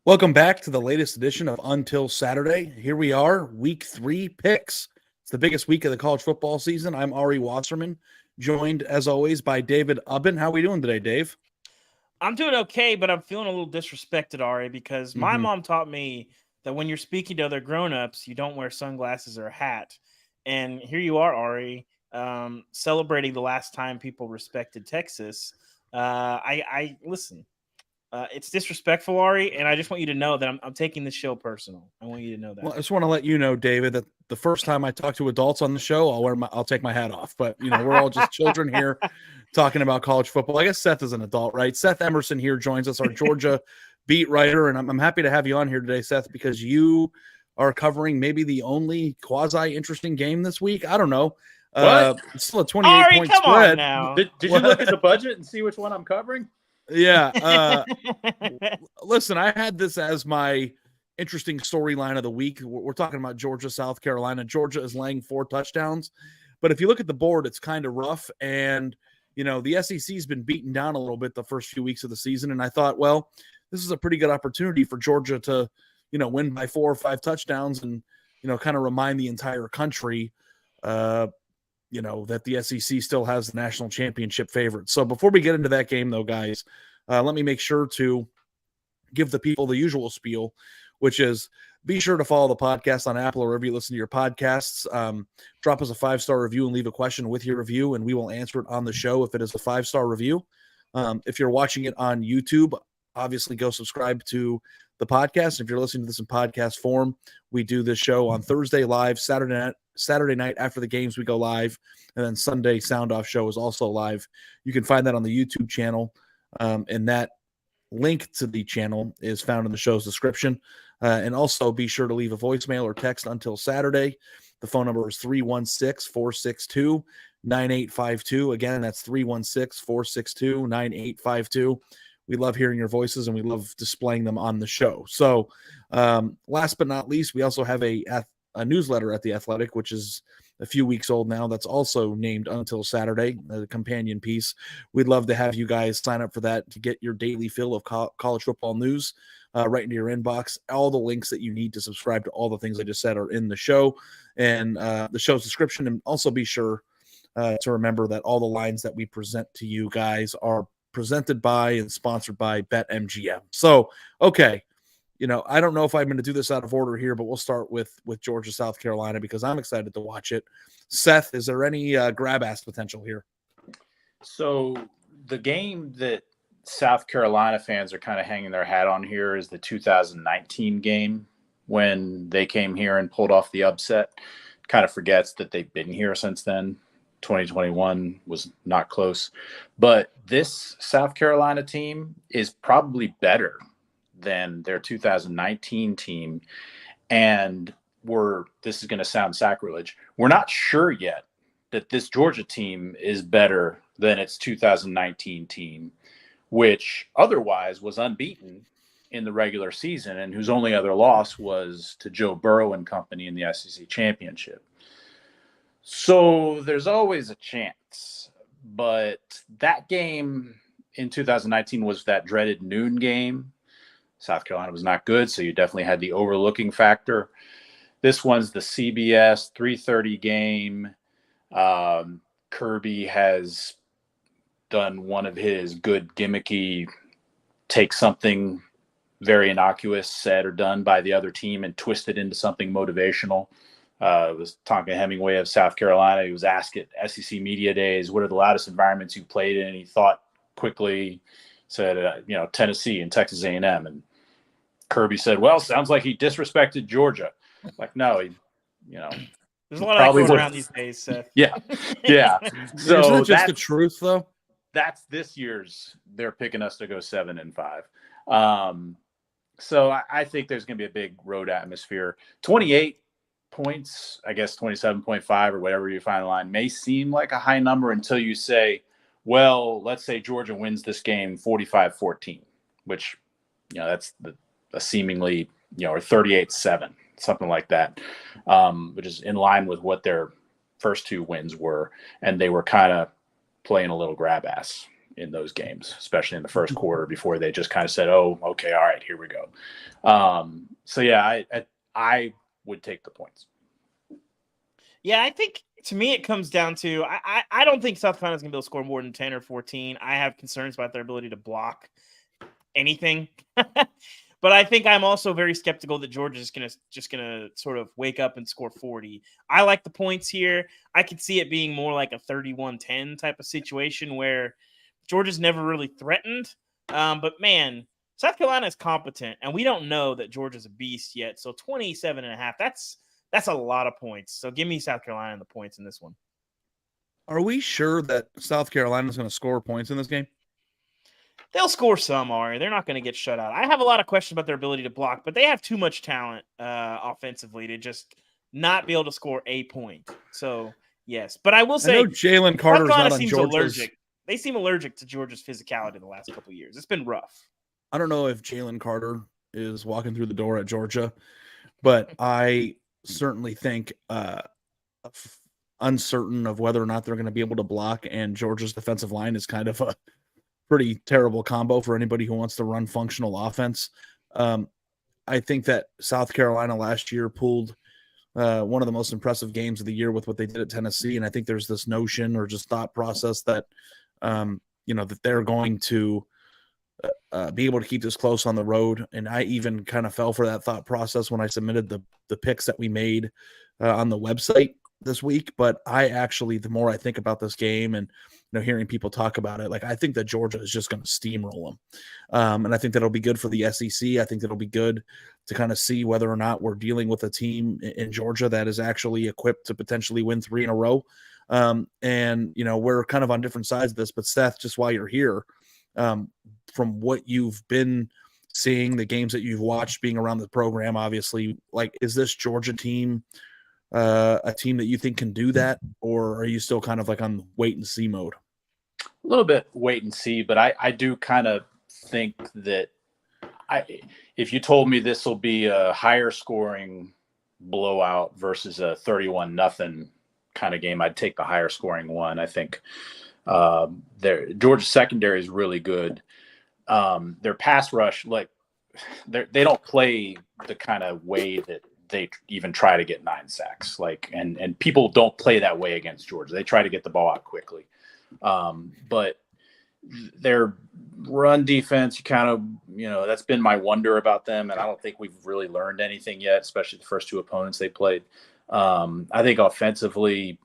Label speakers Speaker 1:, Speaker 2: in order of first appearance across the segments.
Speaker 1: Welcome back to the latest edition of Until Saturday. Here we are, week 3 picks. It's the biggest week of the college football season. I'm Ari Wasserman, joined as always by David Ubben. How are we doing today, Dave?
Speaker 2: I'm doing okay, but I'm feeling a little disrespected, Ari, because my mom taught me that when you're speaking to other grown-ups, you don't wear sunglasses or a hat. And here you are, Ari, celebrating the last time people respected Texas. I listen. It's disrespectful, Ari, and I just want you to know that I'm taking this show personal. I want you to know that.
Speaker 1: Well, I just want to let you know, David, that the first time I talk to adults on the show, I'll take my hat off. But we're all just children here talking about college football. I guess Seth is an adult, right? Seth Emerson here joins us, our Georgia beat writer, and I'm happy to have you on here today, Seth, because you are covering maybe the only quasi interesting game this week. I don't know. It's still a 28-point
Speaker 2: come
Speaker 1: spread.
Speaker 2: On now.
Speaker 3: Did you look at the budget and see which one I'm covering?
Speaker 1: Yeah. Listen, I had this as my interesting storyline of the week. We're talking about Georgia, South Carolina. Georgia is laying 4 touchdowns. But if you look at the board, it's kind of rough. And, the SEC has been beaten down a little bit the first few weeks of the season. And I thought, well, this is a pretty good opportunity for Georgia to, win by 4 or 5 touchdowns and, kind of remind the entire country, that the SEC still has the national championship favorite. So before we get into that game, though, guys, let me make sure to give the people the usual spiel, which is be sure to follow the podcast on Apple or wherever you listen to your podcasts. Drop us a 5-star review and leave a question with your review, and we will answer it on the show if it is a 5-star review. If you're watching it on YouTube, obviously go subscribe to the podcast. If you're listening to this in podcast form, we do this show on Thursday live, Saturday night after the games we go live, and then Sunday sound off show is also live. You can find that on the YouTube channel, and that link to the channel is found in the show's description. And also be sure to leave a voicemail or text until Saturday. The phone number is 316-462-9852. Again, that's 316-462-9852. We love hearing your voices, and we love displaying them on the show. So last but not least, we also have a newsletter at The Athletic, which is a few weeks old now. That's also named Until Saturday, the companion piece. We'd love to have you guys sign up for that to get your daily fill of college football news right into your inbox. All the links that you need to subscribe to all the things I just said are in the show and the show's description. And also be sure to remember that all the lines that we present to you guys are presented by and sponsored by BetMGM. So, okay. I don't know if I'm going to do this out of order here, but we'll start with Georgia, South Carolina, because I'm excited to watch it. Seth, is there any grab-ass potential here?
Speaker 3: So the game that South Carolina fans are kind of hanging their hat on here is the 2019 game when they came here and pulled off the upset. Kind of forgets that they've been here since then. 2021 was not close. But this South Carolina team is probably better than their 2019 team. And this is going to sound sacrilege, we're not sure yet that this Georgia team is better than its 2019 team, which otherwise was unbeaten in the regular season and whose only other loss was to Joe Burrow and company in the SEC championship. So there's always a chance, but that game in 2019 was that dreaded noon game. South Carolina was not good, so you definitely had the overlooking factor. This one's the CBS 3:30 game. Kirby has done one of his good gimmicky, take something very innocuous said or done by the other team and twist it into something motivational. It was Tonka Hemingway of South Carolina. He was asked at SEC Media Days, what are the loudest environments you played in? And he thought quickly, said, Tennessee and Texas A&M. And Kirby said, well, sounds like he disrespected Georgia. Like, no,
Speaker 2: there's a lot of that going around these days, Seth.
Speaker 3: Yeah. So
Speaker 1: isn't it just the truth, though?
Speaker 3: That's this year's. They're picking us to go 7-5. So I think there's going to be a big road atmosphere. 28 points, I guess 27.5 or whatever you find the line, may seem like a high number until you say, well, let's say Georgia wins this game 45-14, which, that's a seemingly, or 38-7, something like that, which is in line with what their first 2 wins were. And they were kind of playing a little grab ass. in those games, especially in the first quarter before they just kind of said, "Oh, okay, all right, here we go." So yeah, I would take the points.
Speaker 2: Yeah, I think to me it comes down to I don't think South Carolina's gonna be able to score more than 10 or 14. I have concerns about their ability to block anything. But I think I'm also very skeptical that Georgia's just gonna sort of wake up and score 40. I like the points here. I could see it being more like a 31-10 type of situation where Georgia's never really threatened. But man, South Carolina is competent, and we don't know that Georgia's a beast yet. So 27.5, that's a lot of points. So give me South Carolina and the points in this one.
Speaker 1: Are we sure that South Carolina is going to score points in this game?
Speaker 2: They'll score some, Ari. They're not going to get shut out. I have a lot of questions about their ability to block, but they have too much talent offensively to just not be able to score a point. So, yes. But I will say,
Speaker 1: I know Jalen Carter's not on Georgia's.
Speaker 2: Allergic. They seem allergic to Georgia's physicality the last couple of years. It's been rough.
Speaker 1: I don't know if Jalen Carter is walking through the door at Georgia, but I certainly think uncertain of whether or not they're going to be able to block, and Georgia's defensive line is kind of a pretty terrible combo for anybody who wants to run functional offense. I think that South Carolina last year pulled one of the most impressive games of the year with what they did at Tennessee, and I think there's this notion or just thought process that that they're going to be able to keep this close on the road. And I even kind of fell for that thought process when I submitted the picks that we made on the website this week. But I actually, the more I think about this game and hearing people talk about it, like I think that Georgia is just going to steamroll them. And I think that'll be good for the SEC. I think that'll be good to kind of see whether or not we're dealing with a team in Georgia that is actually equipped to potentially win 3 in a row. And we're kind of on different sides of this, but Seth, just while you're here, from what you've been seeing, the games that you've watched, being around the program, obviously, like, is this Georgia team a team that you think can do that, or are you still kind of like on wait and see mode?
Speaker 3: A little bit wait and see, but I do kind of think that if you told me this will be a higher scoring blowout versus a 31-0 kind of game, I'd take the higher scoring one. I think Georgia's secondary is really good. Their pass rush, like they don't play the kind of way that they even try to get 9 sacks. Like, and people don't play that way against Georgia. They try to get the ball out quickly. But their run defense, that's been my wonder about them. And I don't think we've really learned anything yet, especially the first 2 opponents they played. I think offensively,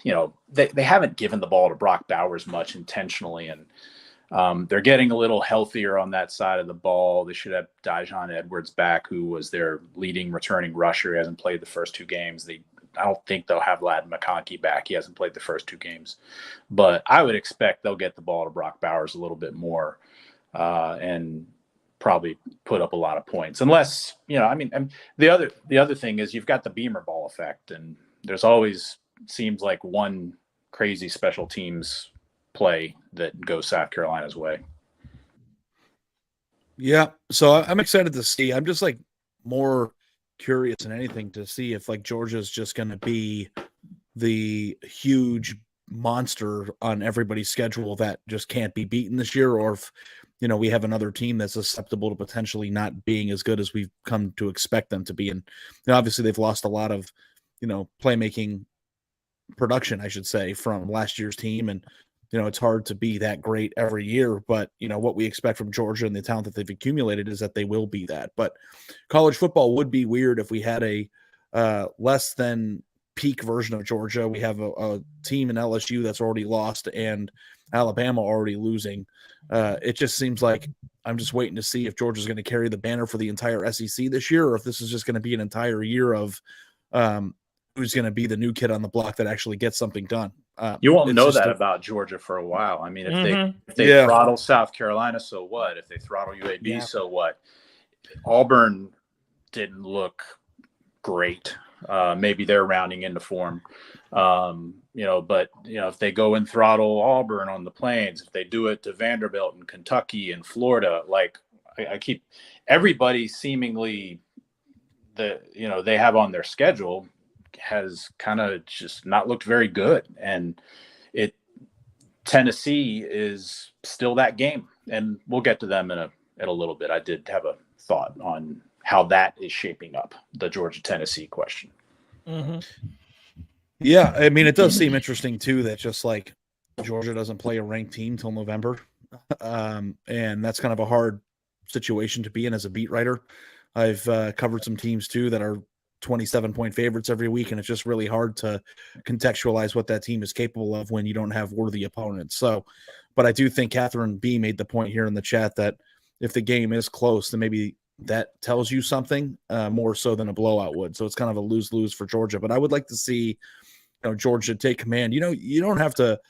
Speaker 3: they haven't given the ball to Brock Bowers much intentionally, and they're getting a little healthier on that side of the ball. They should have Dijon Edwards back, who was their leading returning rusher. He hasn't played the first 2 games. I don't think they'll have Ladd McConkey back. He hasn't played the first 2 games. But I would expect they'll get the ball to Brock Bowers a little bit more and probably put up a lot of points. Unless, the other thing is you've got the Beamer ball effect, and there's always seems like one crazy special teams play that goes South Carolina's way.
Speaker 1: Yeah. So I'm excited to see. I'm just like more curious than anything to see if like Georgia's just going to be the huge monster on everybody's schedule that just can't be beaten this year, or if we have another team that's susceptible to potentially not being as good as we've come to expect them to be. And obviously they've lost a lot of playmaking production, I should say, from last year's team, and it's hard to be that great every year, but what we expect from Georgia and the talent that they've accumulated is that they will be that. But college football would be weird if we had a less than peak version of Georgia. We have a team in LSU that's already lost and Alabama already losing. It just seems like I'm just waiting to see if Georgia's going to carry the banner for the entire SEC this year, or if this is just going to be an entire year of who's going to be the new kid on the block that actually gets something done.
Speaker 3: You won't know that about Georgia for a while. I mean, if they throttle South Carolina, so what? If they throttle UAB, so what? Auburn didn't look great. Maybe they're rounding into form. But if they go and throttle Auburn on the Plains, if they do it to Vanderbilt and Kentucky and Florida, like I keep everybody seemingly they have on their schedule has kind of just not looked very good. And Tennessee is still that game, and we'll get to them in a little bit. I did have a thought on how that is shaping up, the Georgia-Tennessee question.
Speaker 2: Mm-hmm.
Speaker 1: Yeah, I mean, it does seem interesting too that just like Georgia doesn't play a ranked team till November, and that's kind of a hard situation to be in as a beat writer. I've covered some teams too that are 27-point favorites every week, and it's just really hard to contextualize what that team is capable of when you don't have worthy opponents. So, but I do think Catherine B made the point here in the chat that if the game is close, then maybe that tells you something more so than a blowout would. So it's kind of a lose-lose for Georgia. But I would like to see, Georgia take command. You don't have to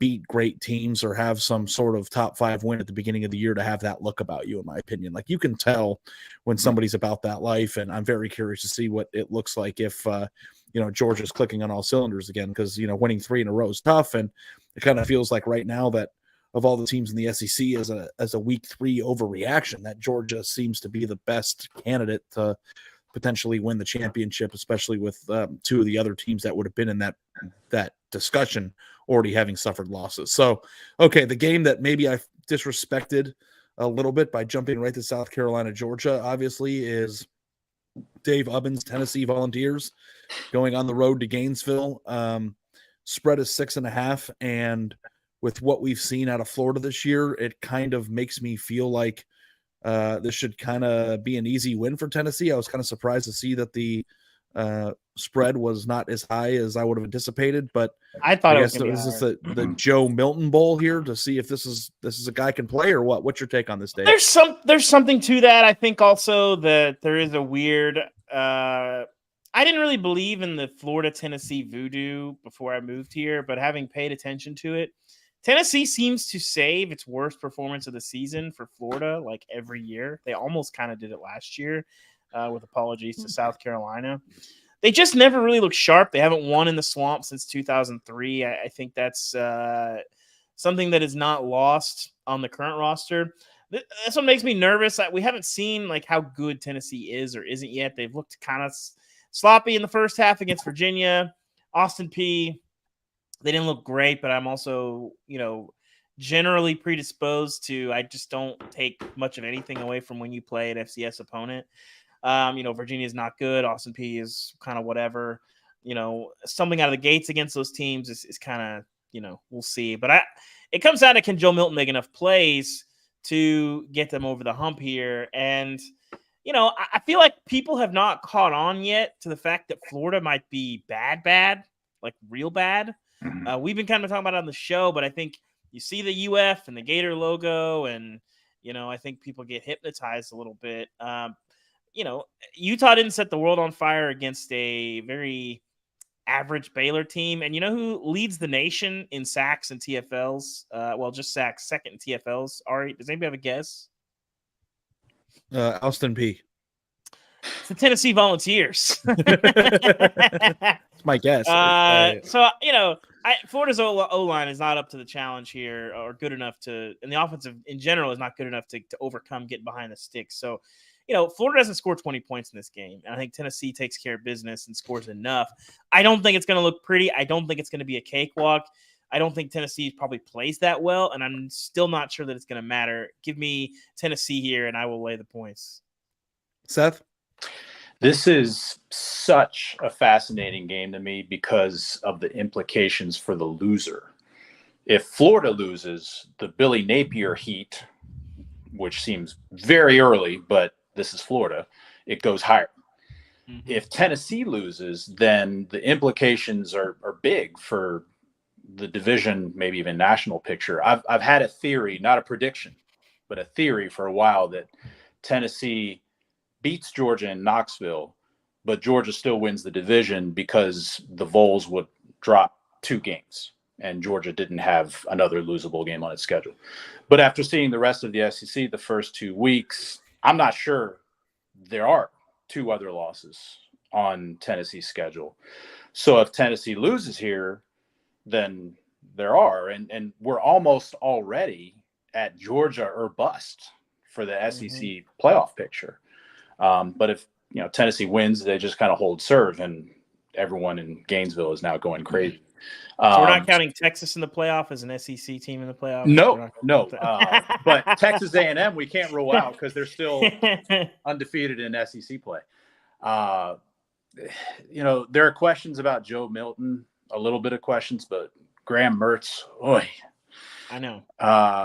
Speaker 1: beat great teams or have some sort of top 5 win at the beginning of the year to have that look about you, in my opinion. Like, you can tell when somebody's about that life, and I'm very curious to see what it looks like if Georgia's clicking on all cylinders again, because winning 3 in a row is tough, and it kind of feels like right now that of all the teams in the SEC as a week 3 overreaction, that Georgia seems to be the best candidate to potentially win the championship, especially with 2 of the other teams that would have been in that discussion already having suffered losses. So, okay, the game that maybe I disrespected a little bit by jumping right to South Carolina, Georgia, obviously, is Dave Ubbins' Tennessee Volunteers going on the road to Gainesville. Spread is 6.5, and with what we've seen out of Florida this year, it kind of makes me feel like this should kind of be an easy win for Tennessee. I was kind of surprised to see that the spread was not as high as I would have anticipated, but
Speaker 2: I thought
Speaker 1: I
Speaker 2: it
Speaker 1: guess
Speaker 2: was
Speaker 1: this is the Joe Milton Bowl here to see if this is a guy can play or what. What's your take on this, Dave?
Speaker 2: There's something to that. I think also that there is a weird. I didn't really believe in the Florida Tennessee voodoo before I moved here, but having paid attention to it, Tennessee seems to save its worst performance of the season for Florida like every year. They almost kind of did it last year, with apologies to South Carolina. They just never really look sharp. They haven't won in the swamp since 2003. I think that's something that is not lost on the current roster. That's what makes me nervous. We haven't seen like how good Tennessee is or isn't yet. They've looked kind of sloppy in the first half against Virginia. Austin Peay, they didn't look great, but I'm also, generally predisposed to, I just don't take much of anything away from when you play an FCS opponent. Virginia is not good. Austin Peay is kind of whatever. Something out of the gates against those teams is kind of, we'll see. But it comes down to, can Joe Milton make enough plays to get them over the hump here? And, I feel like people have not caught on yet to the fact that Florida might be bad, like real bad. We've been kind of talking about it on the show, but I think you see the UF and the Gator logo, and, I think people get hypnotized a little bit. Utah didn't set the world on fire against a very average Baylor team. And you know who leads the nation in sacks and TFLs? Just sacks, second in TFLs. Ari, does anybody have a guess?
Speaker 1: Austin Peay.
Speaker 2: It's the Tennessee Volunteers.
Speaker 1: That's my guess.
Speaker 2: Florida's O-line is not up to the challenge here, or good enough to, and the offensive in general is not good enough to overcome getting behind the sticks. So, Florida doesn't score 20 points in this game. And I think Tennessee takes care of business and scores enough. I don't think it's going to look pretty. I don't think it's going to be a cakewalk. I don't think Tennessee probably plays that well, and I'm still not sure that it's going to matter. Give me Tennessee here, and I will lay the points.
Speaker 1: Seth?
Speaker 3: This is such a fascinating game to me because of the implications for the loser. If Florida loses, the Billy Napier heat, which seems very early, but this is Florida, it goes higher. Mm-hmm. If Tennessee loses, then the implications are big for the division, maybe even national picture. I've had a theory, not a prediction, but a theory for a while that Tennessee beats Georgia in Knoxville, but Georgia still wins the division because the Vols would drop 2 games and Georgia didn't have another losable game on its schedule. But after seeing the rest of the SEC the first 2 weeks, I'm not sure there are 2 other losses on Tennessee's schedule. So if Tennessee loses here, then there are, and we're almost already at Georgia or bust for the SEC playoff picture. But if Tennessee wins, they just kind of hold serve, and everyone in Gainesville is now going crazy.
Speaker 2: So we're not counting Texas in the playoff as an SEC team in the playoff.
Speaker 3: No. But Texas A&M we can't rule out because they're still undefeated in SEC play. There are questions about Joe Milton, a little bit of questions, but Graham Mertz,
Speaker 2: I know.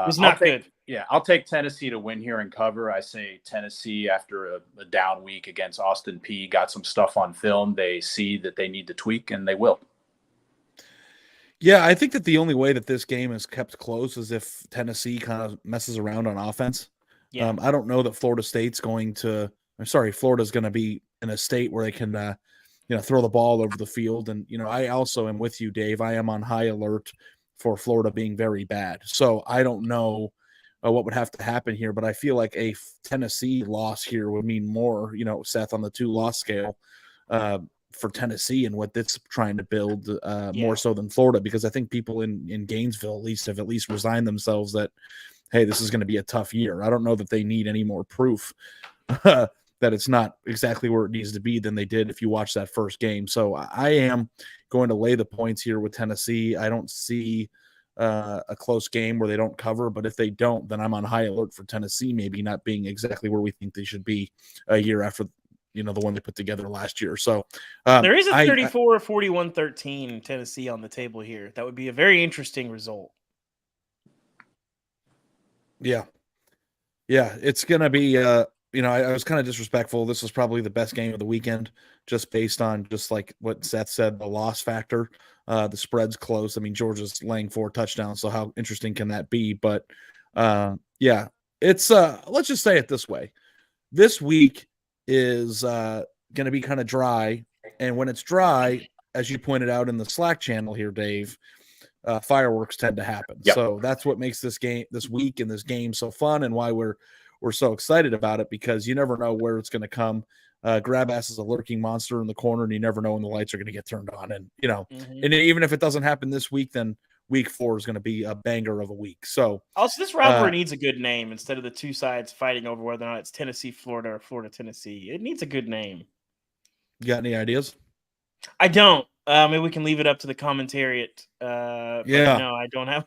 Speaker 3: It's
Speaker 2: not good.
Speaker 3: Yeah, I'll take Tennessee to win here and cover. I say Tennessee, after a down week against Austin Peay, got some stuff on film. They see that they need to tweak, and they will.
Speaker 1: Yeah, I think that the only way that this game is kept close is if Tennessee kind of messes around on offense. Yeah. I don't know that Florida's going to be in a state where they can, throw the ball over the field. And, I also am with you, Dave. I am on high alert for Florida being very bad. So I don't know what would have to happen here, but I feel like a Tennessee loss here would mean more, Seth, on the 2-loss scale for Tennessee and what it's trying to build more so than Florida, because I think people in Gainesville have at least resigned themselves that, hey, this is going to be a tough year. I don't know that they need any more proof that it's not exactly where it needs to be than they did if you watch that first game. So I am going to lay the points here with Tennessee. I don't see a close game where they don't cover, but if they don't, then I'm on high alert for Tennessee maybe not being exactly where we think they should be a year after the one they put together last year. So
Speaker 2: there is a 34-41-13 Tennessee on the table here. That would be a very interesting result.
Speaker 1: Yeah, it's gonna be I was kind of disrespectful. This was probably the best game of the weekend, just based on just like what Seth said, the loss factor. The spread's close. I mean, Georgia's laying 4 touchdowns, so how interesting can that be? But it's let's just say it this way. This week is going to be kind of dry, and when it's dry, as you pointed out in the Slack channel here, Dave, fireworks tend to happen. Yep. So that's what makes this week and this game so fun, and why we're so excited about it, because you never know where it's going to come. Grab ass is a lurking monster in the corner, and you never know when the lights are going to get turned on. And and even if it doesn't happen this week, then week 4 is going to be a banger of a week. So
Speaker 2: also, this rivalry needs a good name instead of the two sides fighting over whether or not it's Tennessee, Florida, or Florida, Tennessee. It needs a good name.
Speaker 1: You got any ideas?
Speaker 2: I don't. Maybe we can leave it up to the commentariat. No, I don't have.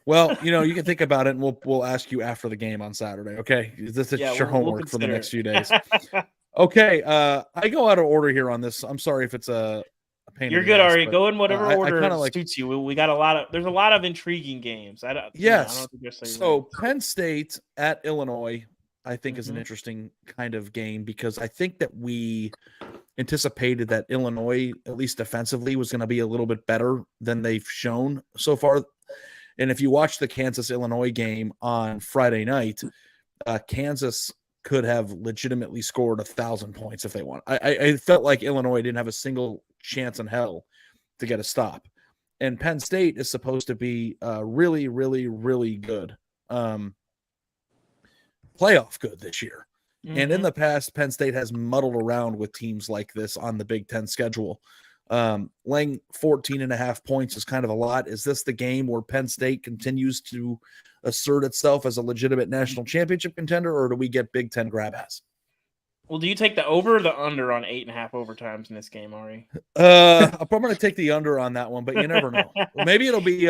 Speaker 1: Well, you can think about it, and we'll ask you after the game on Saturday. Okay, this is your homework for the next few days. Okay, I go out of order here on this. I'm sorry if it's a pain.
Speaker 2: You're good, Ari. Go in whatever order suits you. We got there's a lot of intriguing games.
Speaker 1: Yes. So Penn State at Illinois, I think, is an interesting kind of game, because I think that we anticipated that Illinois, at least defensively, was going to be a little bit better than they've shown so far. And if you watch the Kansas-Illinois game on Friday night, Kansas could have legitimately scored 1,000 points if they want. I felt like Illinois didn't have a single chance in hell to get a stop. And Penn State is supposed to be really, really, really good. Playoff good this year. And in the past, Penn State has muddled around with teams like this on the Big Ten schedule. Laying 14.5 points is kind of a lot. Is this the game where Penn State continues to assert itself as a legitimate national championship contender, or do we get Big Ten grab ass?
Speaker 2: Well, do you take the over or the under on 8.5 overtimes in this game, Ari?
Speaker 1: I'm going to take the under on that one, but you never know. Maybe it'll be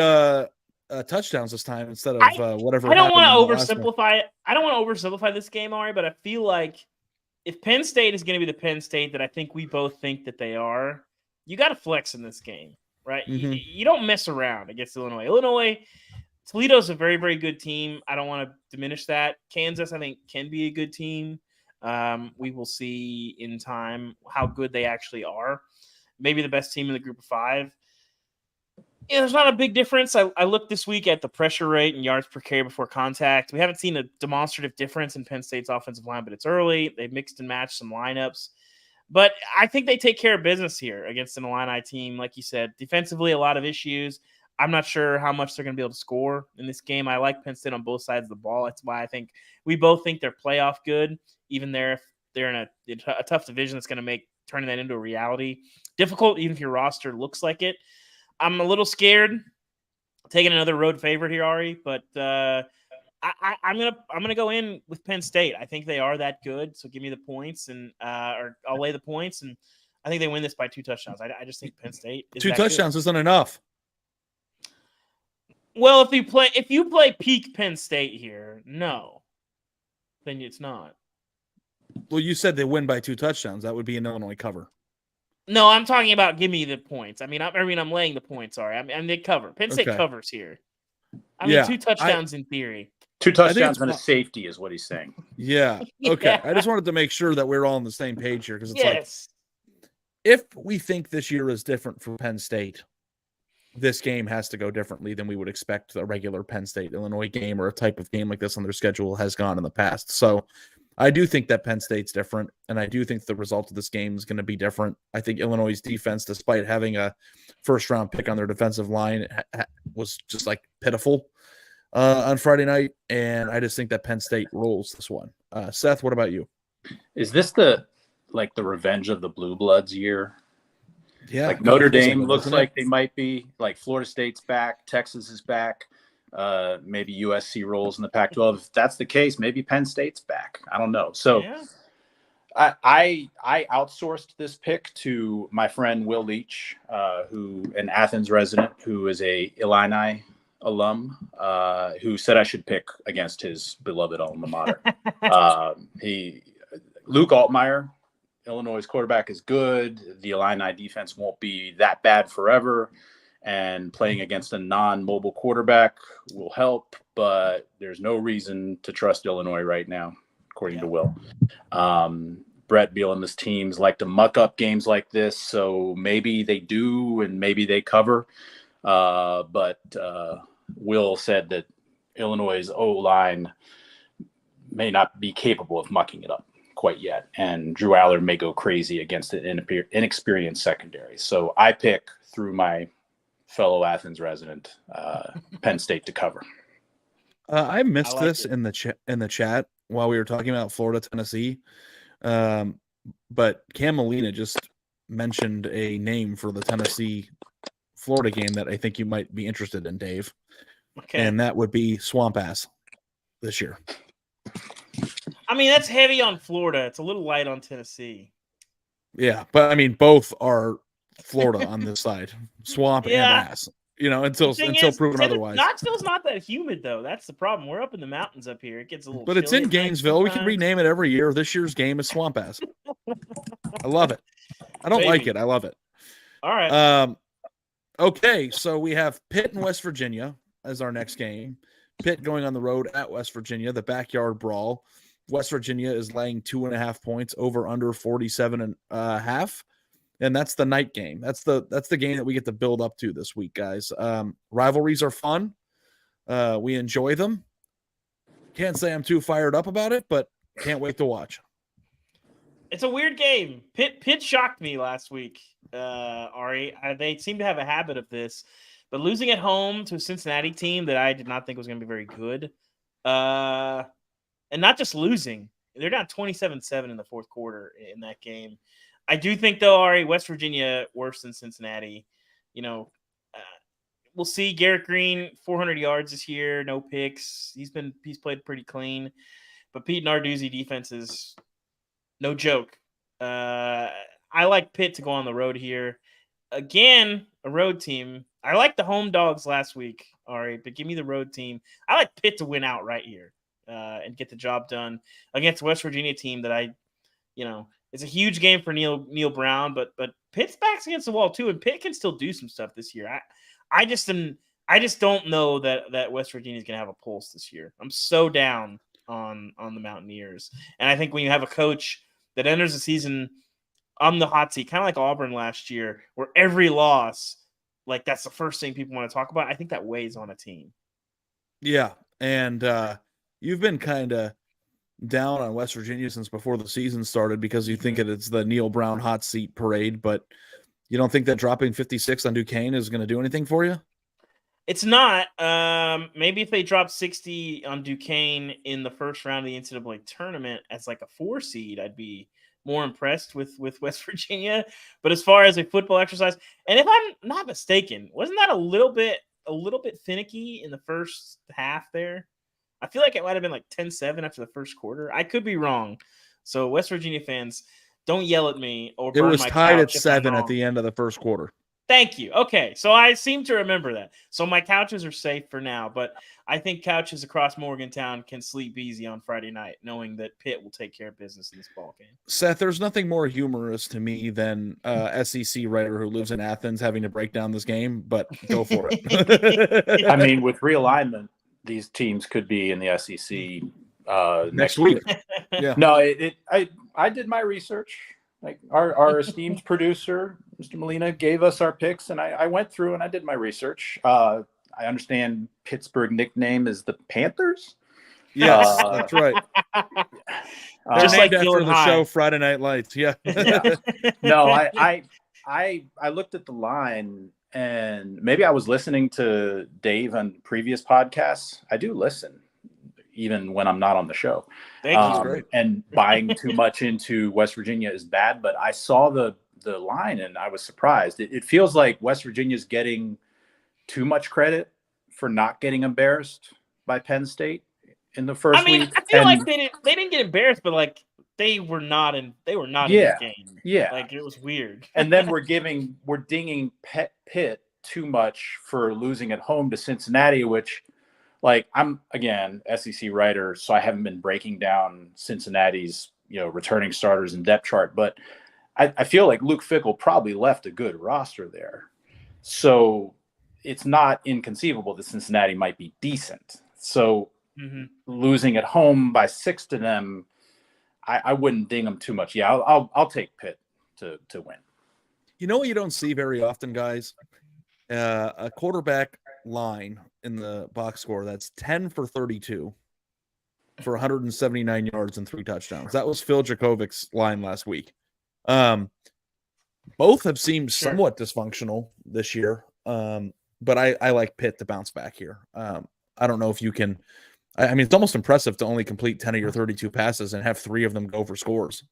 Speaker 1: touchdowns this time instead of whatever.
Speaker 2: I don't want to oversimplify it. I don't want to oversimplify this game, Ari, but I feel like if Penn State is going to be the Penn State that I think we both think that they are, you got to flex in this game, right? You don't mess around against Illinois. Toledo's a very, very good team. I don't want to diminish that. Kansas, I think, can be a good team. We will see in time how good they actually are. Maybe the best team in the group of 5. Yeah, there's not a big difference. I looked this week at the pressure rate and yards per carry before contact. We haven't seen a demonstrative difference in Penn State's offensive line, but it's early. They've mixed and matched some lineups. But I think they take care of business here against an Illini team. Like you said, defensively, a lot of issues. I'm not sure how much they're going to be able to score in this game. I like Penn State on both sides of the ball. That's why I think we both think they're playoff good, even if they're in a tough division that's going to make turning that into a reality difficult, even if your roster looks like it. I'm a little scared taking another road favorite here, Ari, but I'm gonna go in with Penn State. I think they are that good, so give me the points, and or I'll lay the points, and I think they win this by 2 touchdowns. I just think Penn State is
Speaker 1: 2 touchdowns isn't enough.
Speaker 2: Well, if you play peak Penn State here, no, then it's not.
Speaker 1: Well, you said they win by 2 touchdowns. That would be an Illinois cover.
Speaker 2: No, I'm talking about give me the points. I'm laying the points. Sorry, I mean they cover. Penn State covers here. I mean 2 touchdowns in theory.
Speaker 3: 2 touchdowns and a safety is what he's saying.
Speaker 1: Yeah. Okay. I just wanted to make sure that we're all on the same page here because it's like, if we think this year is different for Penn State, this game has to go differently than we would expect a regular Penn State Illinois game or a type of game like this on their schedule has gone in the past. So I do think that Penn State's different, and I do think the result of this game is going to be different. I think Illinois' defense, despite having a first-round pick on their defensive line, was just like pitiful on Friday night, and I just think that Penn State rolls this one. Seth, what about you?
Speaker 3: Is this the revenge of the Blue Bloods year?
Speaker 1: Yeah.
Speaker 3: Like Notre Dame looks like they might be. Like Florida State's back. Texas is back. Maybe USC rolls in the Pac-12. If that's the case, maybe Penn State's back. I don't know. So I outsourced this pick to my friend Will Leach, who an Athens resident, who is a Illini alum, who said I should pick against his beloved alma mater. Luke Altmaier, Illinois' quarterback, is good. The Illini defense won't be that bad forever. And playing against a non-mobile quarterback will help, but there's no reason to trust Illinois right now, according to Will. Brett Beal and his teams like to muck up games like this, so maybe they do and maybe they cover. But Will said that Illinois' O-line may not be capable of mucking it up quite yet, and Drew Aller may go crazy against an inexperienced secondary. So I pick, through my fellow Athens resident, Penn State to cover.
Speaker 1: I missed this in the chat while we were talking about Florida, Tennessee. But Cam Molina just mentioned a name for the Tennessee Florida game that I think you might be interested in, Dave. Okay. And that would be Swamp Ass this year.
Speaker 2: I mean, that's heavy on Florida. It's a little light on Tennessee.
Speaker 1: Yeah, but I mean, both are Florida on this side, swamp and ass, until proven otherwise.
Speaker 2: Knoxville's not that humid though. That's the problem. We're up in the mountains up here. It gets a little.
Speaker 1: But it's in Gainesville. We can rename it every year. This year's game is Swamp Ass. I love it. I don't like it. I love it.
Speaker 2: All right.
Speaker 1: Okay, so we have Pitt and West Virginia as our next game. Pitt going on the road at West Virginia, the backyard brawl. West Virginia is laying 2.5 points, over under 47.5. And that's the night game. That's the game that we get to build up to this week, guys. Rivalries are fun. We enjoy them. Can't say I'm too fired up about it, but can't wait to watch.
Speaker 2: It's a weird game. Pitt shocked me last week, Ari. They seem to have a habit of this. But losing at home to a Cincinnati team that I did not think was going to be very good, and not just losing. They're down 27-7 in the fourth quarter in that game. I do think, though, Ari, West Virginia worse than Cincinnati. We'll see. Garrett Green, 400 yards this year, no picks. He's played pretty clean. But Pete Narduzzi defense is no joke. I like Pitt to go on the road here. Again, a road team. I like the home dogs last week, Ari, but give me the road team. I like Pitt to win out right here and get the job done against a West Virginia team that it's a huge game for Neil Brown, but Pitt's back's against the wall too, and Pitt can still do some stuff this year. I just don't know that West Virginia is going to have a pulse this year. I'm so down on the Mountaineers, and I think when you have a coach that enters the season on the hot seat, kind of like Auburn last year, where every loss, like that's the first thing people want to talk about, I think that weighs on a team.
Speaker 1: Yeah, and you've been kind of down on West Virginia since before the season started because you think it's the Neil Brown hot seat parade, but you don't think that dropping 56 on Duquesne is going to do anything for you?
Speaker 2: It's not. Maybe if they drop 60 on Duquesne in the first round of the NCAA tournament as like a 4 seed, I'd be more impressed with West Virginia. But as far as a football exercise, and if I'm not mistaken, wasn't that a little bit finicky in the first half there? I feel like it might have been like 10-7 after the first quarter. I could be wrong. So West Virginia fans, Don't yell at me or
Speaker 1: It
Speaker 2: burn
Speaker 1: was
Speaker 2: my
Speaker 1: tied at
Speaker 2: couch if I'm
Speaker 1: 7 at
Speaker 2: wrong.
Speaker 1: the end of the first quarter.
Speaker 2: Thank you. Okay, so I seem to remember that. So my couches are safe for now, but I think couches across Morgantown can sleep easy on Friday night, knowing that Pitt will take care of business in this ball game.
Speaker 1: Seth, there's nothing more humorous to me than SEC writer who lives in Athens having to break down this game, but go for it.
Speaker 3: I mean, with realignment, these teams could be in the SEC next week.
Speaker 1: Yeah.
Speaker 3: No, I did my research. Like our esteemed producer, Mr. Molina, gave us our picks, and I went through and I did my research. I understand Pittsburgh nickname is the Panthers.
Speaker 1: Yes, that's right.
Speaker 2: Just like
Speaker 1: after
Speaker 2: Dylan
Speaker 1: the
Speaker 2: High.
Speaker 1: show Friday Night Lights. Yeah.
Speaker 3: Yeah. No, I looked at the line, and maybe I was listening to Dave on previous podcasts. I do listen, even when I'm not on the show.
Speaker 2: Thank you.
Speaker 3: And buying too much into West Virginia is bad, but I saw the line and I was surprised. It feels like West Virginia's getting too much credit for not getting embarrassed by Penn State in the first week.
Speaker 2: I feel like they didn't get embarrassed, but like they were not in this game.
Speaker 3: Yeah.
Speaker 2: Like it was weird.
Speaker 3: And then we're dinging Pitt too much for losing at home to Cincinnati, which, like, I'm, again, SEC writer, so I haven't been breaking down Cincinnati's, returning starters and depth chart, but I feel like Luke Fickell probably left a good roster there. So it's not inconceivable that Cincinnati might be decent. So losing at home by 6 to them, I wouldn't ding them too much. Yeah, I'll take Pitt to win.
Speaker 1: You know what you don't see very often, guys? A quarterback line in the box score that's 10 for 32 for 179 yards and 3 touchdowns. That was Phil Jacobic's line last week. Both have seemed somewhat dysfunctional this year, but I like Pitt to bounce back here. I don't know if you can. I mean, it's almost impressive to only complete 10 of your 32 passes and have 3 of them go for scores.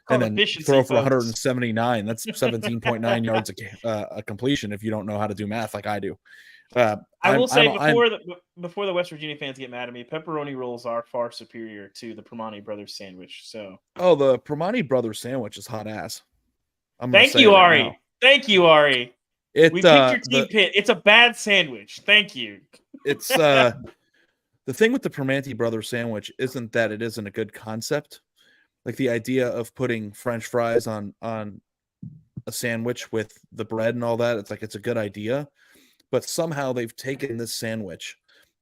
Speaker 1: And then throw for 179. That's 17.9 yards a completion if you don't know how to do math like I do.
Speaker 2: I will say before the West Virginia fans get mad at me, pepperoni rolls are far superior to the Primanti Brothers sandwich. So
Speaker 1: the Primanti Brothers sandwich is hot ass.
Speaker 2: Thank you, Ari. Thank you, Ari. We picked your team, Pitt. It's a bad sandwich. Thank you.
Speaker 1: It's the thing with the Primanti Brothers sandwich isn't that it isn't a good concept. Like the idea of putting French fries on a sandwich with the bread and all that, it's a good idea. But somehow they've taken this sandwich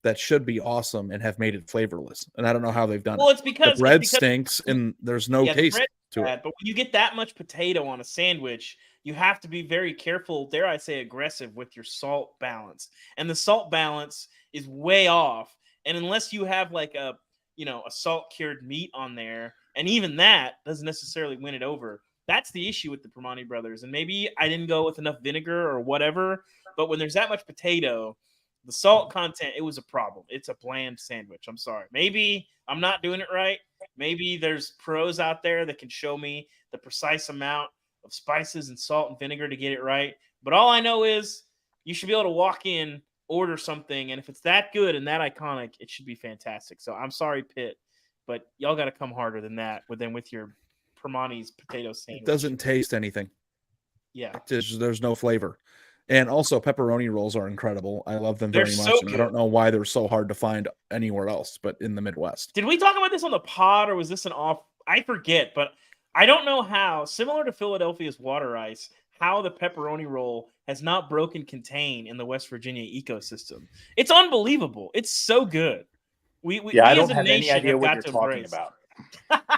Speaker 1: that should be awesome and have made it flavorless. And I don't know how they've done it.
Speaker 2: Well, it's because
Speaker 1: the bread stinks and there's no taste to it.
Speaker 2: But when you get that much potato on a sandwich, you have to be very careful, dare I say aggressive, with your salt balance. And the salt balance is way off. And unless you have like a salt cured meat on there, and even that doesn't necessarily win it over. That's the issue with the Primanti Brothers. And maybe I didn't go with enough vinegar or whatever, but when there's that much potato, the salt content, it was a problem. It's a bland sandwich. I'm sorry. Maybe I'm not doing it right. Maybe there's pros out there that can show me the precise amount of spices and salt and vinegar to get it right. But all I know is you should be able to walk in, order something, and if it's that good and that iconic, it should be fantastic. So I'm sorry, Pitt, but y'all got to come harder than that with your Primanti's potato sandwich.
Speaker 1: It doesn't taste anything.
Speaker 2: Yeah.
Speaker 1: There's no flavor. And also pepperoni rolls are incredible. I love them very much.
Speaker 2: So
Speaker 1: and I don't know why they're so hard to find anywhere else, but in the Midwest.
Speaker 2: Did we talk about this on the pod or was this an off? I forget, but I don't know how, similar to Philadelphia's water ice, how the pepperoni roll has not broken contain in the West Virginia ecosystem. It's unbelievable. It's so good.
Speaker 3: I don't have any idea what you're talking about.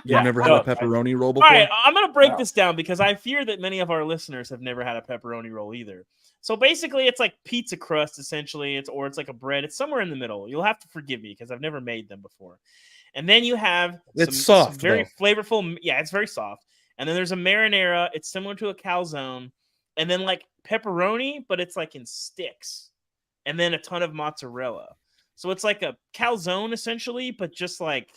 Speaker 1: You've never had a pepperoni roll before?
Speaker 2: All right, I'm going to break this down because I fear that many of our listeners have never had a pepperoni roll either. So basically, it's like pizza crust, essentially. It's like a bread. It's somewhere in the middle. You'll have to forgive me because I've never made them before. And then you have
Speaker 1: some
Speaker 2: very flavorful. Yeah, it's very soft. And then there's a marinara. It's similar to a calzone. And then like pepperoni, but it's like in sticks. And then a ton of mozzarella. So it's like a calzone essentially, but just like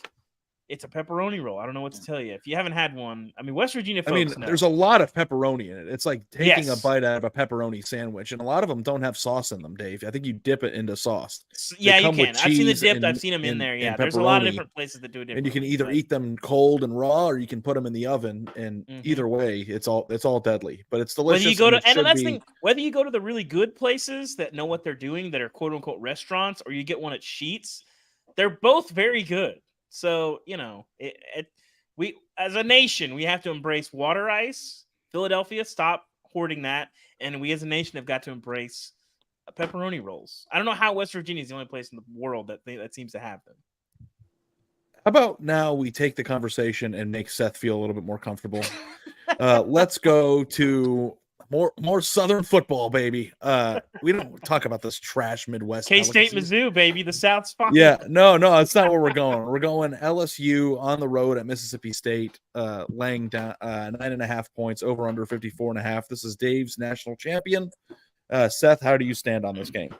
Speaker 2: it's a pepperoni roll. I don't know what to tell you. If you haven't had one, I mean, West Virginia folks
Speaker 1: I mean,
Speaker 2: know.
Speaker 1: there's a lot of pepperoni in it. It's like taking a
Speaker 2: Yes.
Speaker 1: bite out of a pepperoni sandwich, and a lot of them don't have sauce in them, Dave. I think you dip it into sauce.
Speaker 2: Yeah, you
Speaker 1: come with
Speaker 2: can. I've seen the
Speaker 1: cheese
Speaker 2: dipped.
Speaker 1: and-
Speaker 2: I've seen them in
Speaker 1: and-
Speaker 2: there.
Speaker 1: and
Speaker 2: Yeah, there's a lot of
Speaker 1: pepperoni.
Speaker 2: different places that do it
Speaker 1: And you can
Speaker 2: differently,
Speaker 1: either
Speaker 2: but-
Speaker 1: eat them cold and raw, or you can put them in the oven. And
Speaker 2: Mhm.
Speaker 1: either way, it's all deadly. But it's delicious.
Speaker 2: Whether you go to, and
Speaker 1: should
Speaker 2: that's the
Speaker 1: be-
Speaker 2: thing, whether you go to the really good places that know what they're doing, that are quote unquote restaurants, or you get one at Sheetz, they're both very good. So we as a nation, we have to embrace water ice. Philadelphia, stop hoarding that, and we as a nation have got to embrace pepperoni rolls. I don't know how West Virginia is the only place in the world that seems to have them.
Speaker 1: How about now we take the conversation and make Seth feel a little bit more comfortable? Let's go to more Southern football, baby. We don't talk about this trash Midwest.
Speaker 2: K-State,
Speaker 1: delicacies.
Speaker 2: Mizzou, baby, the South spot.
Speaker 1: Yeah, no, that's not where we're going. We're going LSU on the road at Mississippi State, laying down 9.5 points, over under 54.5. This is Dave's national champion. Seth, how do you stand on this game?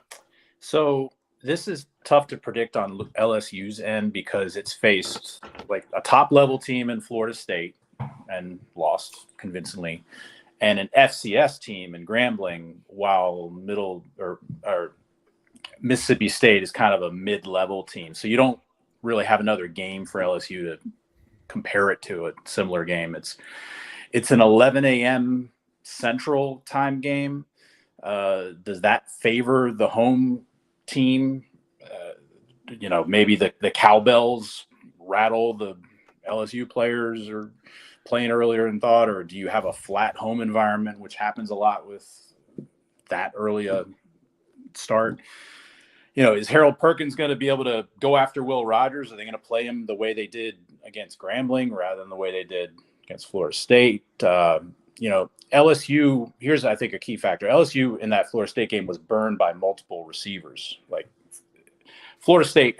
Speaker 3: So this is tough to predict on LSU's end because it's faced like a top level team in Florida State and lost convincingly, and an FCS team in Grambling, while Mississippi State is kind of a mid-level team. So you don't really have another game for LSU to compare it to, a similar game. It's an 11 a.m. Central time game. Does that favor the home team? Maybe the cowbells rattle the LSU players are playing earlier than thought, or do you have a flat home environment, which happens a lot with that early a start? Is Harold Perkins going to be able to go after Will Rogers? Are they going to play him the way they did against Grambling rather than the way they did against Florida State? LSU, here's, I think, a key factor. LSU in that Florida State game was burned by multiple receivers. Like Florida State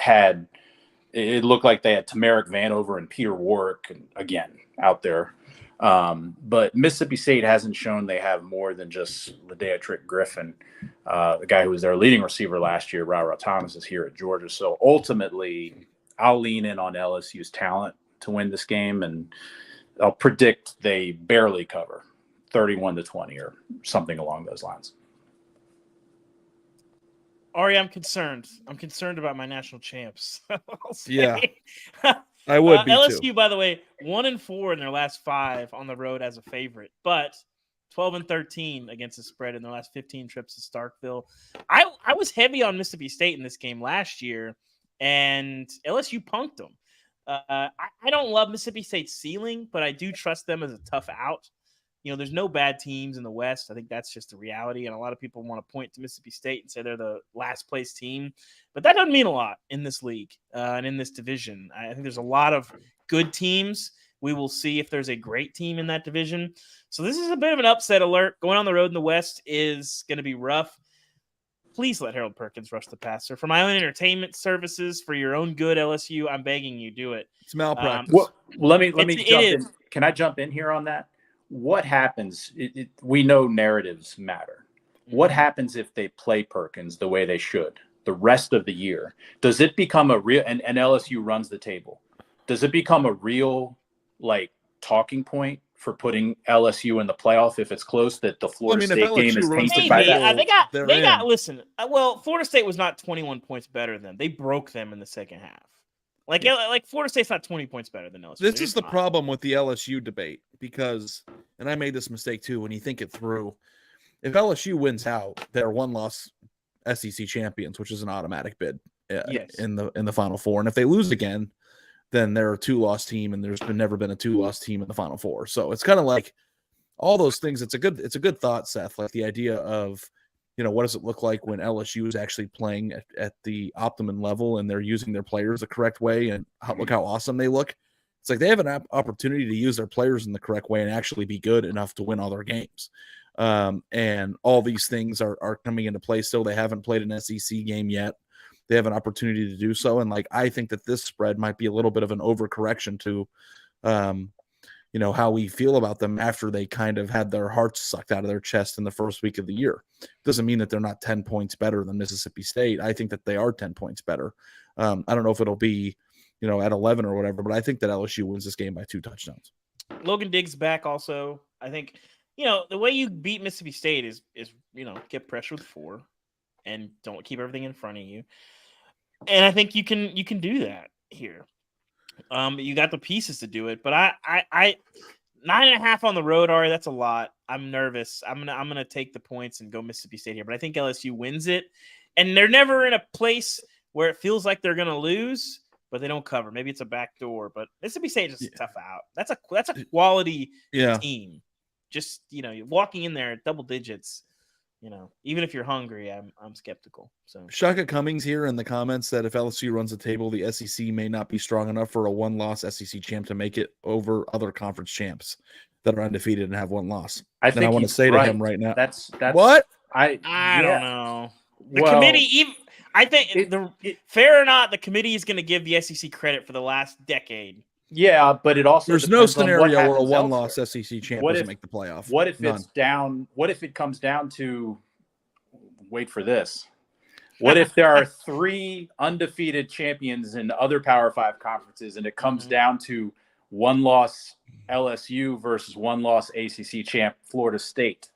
Speaker 3: it looked like they had Tamarick Vanover and Peter Warwick again out there. But Mississippi State hasn't shown they have more than just Ladeatrick Griffin. The guy who was their leading receiver last year, Ra Thomas, is here at Georgia. So ultimately, I'll lean in on LSU's talent to win this game, and I'll predict they barely cover 31-20 or something along those lines.
Speaker 2: Ari, I'm concerned. I'm concerned about my national champs.
Speaker 1: Yeah, I would be
Speaker 2: LSU,
Speaker 1: too.
Speaker 2: by the way, 1-4 in their last 5 on the road as a favorite, but 12-13 against the spread in their last 15 trips to Starkville. I was heavy on Mississippi State in this game last year, and LSU punked them. I don't love Mississippi State's ceiling, but I do trust them as a tough out. There's no bad teams in the West. I think that's just the reality. And a lot of people want to point to Mississippi State and say they're the last place team. But that doesn't mean a lot in this league and in this division. I think there's a lot of good teams. We will see if there's a great team in that division. So this is a bit of an upset alert. Going on the road in the West is going to be rough. Please let Harold Perkins rush the passer. For my own entertainment services, for your own good, LSU, I'm begging you, do it.
Speaker 1: It's malpractice.
Speaker 3: Let me jump in. Can I jump in here on that? What happens? We know narratives matter. What happens if they play Perkins the way they should the rest of the year? Does it become a real, and LSU runs the table, does it become a real talking point for putting LSU in the playoff if it's close, that the Florida State game is tainted by that?
Speaker 2: They got listen. Well, Florida State was not 21 points better than them. They broke them in the second half. Like Florida State's not 20 points better than LSU.
Speaker 1: This is the problem with the LSU debate, because, and I made this mistake too, when you think it through, if LSU wins out, they're one-loss SEC champions, which is an automatic bid in the Final Four. And if they lose again, then they're a 2-loss team, and there's never been a 2-loss team in the Final Four. So it's kind of like all those things. It's a good thought, Seth. Like the idea of, what does it look like when LSU is actually playing at the optimum level and they're using their players the correct way, and look how awesome they look. It's like they have an opportunity to use their players in the correct way and actually be good enough to win all their games. And all these things are coming into play still. They haven't played an SEC game yet. They have an opportunity to do so. And I think that this spread might be a little bit of an overcorrection to, how we feel about them after they kind of had their hearts sucked out of their chest in the first week of the year. Doesn't mean that they're not 10 points better than Mississippi State. I think that they are 10 points better. I don't know if it'll be, at 11 or whatever. But I think that LSU wins this game by 2 touchdowns.
Speaker 2: Logan Diggs back also. I think, the way you beat Mississippi State is get pressure with 4 and don't keep everything in front of you. And I think you can do that here. You got the pieces to do it, but I 9.5 on the road, Ari, that's a lot. I'm nervous. I'm gonna take the points and go Mississippi State here, but I think LSU wins it. And they're never in a place where it feels like they're gonna lose, but they don't cover. Maybe it's a backdoor, but Mississippi State is just tough out. That's a quality team. Just walking in there at double digits. Even if you're hungry, I'm skeptical. So
Speaker 1: Shaka Cummings here in the comments said if LSU runs the table, the SEC may not be strong enough for a 1-loss SEC champ to make it over other conference champs that are undefeated and have 1 loss.
Speaker 3: I want
Speaker 1: to say to him right now.
Speaker 3: That's
Speaker 1: what
Speaker 2: I don't know. The committee, I think fair or not, the committee is going to give the SEC credit for the last decade.
Speaker 3: Yeah, but it also
Speaker 1: there's no scenario where a 1-loss SEC champ doesn't make the playoff.
Speaker 3: What if it's down? What if it comes down to? Wait for this. What if there are 3 undefeated champions in other Power 5 conferences, and it comes down to 1-loss LSU versus 1-loss ACC champ Florida State?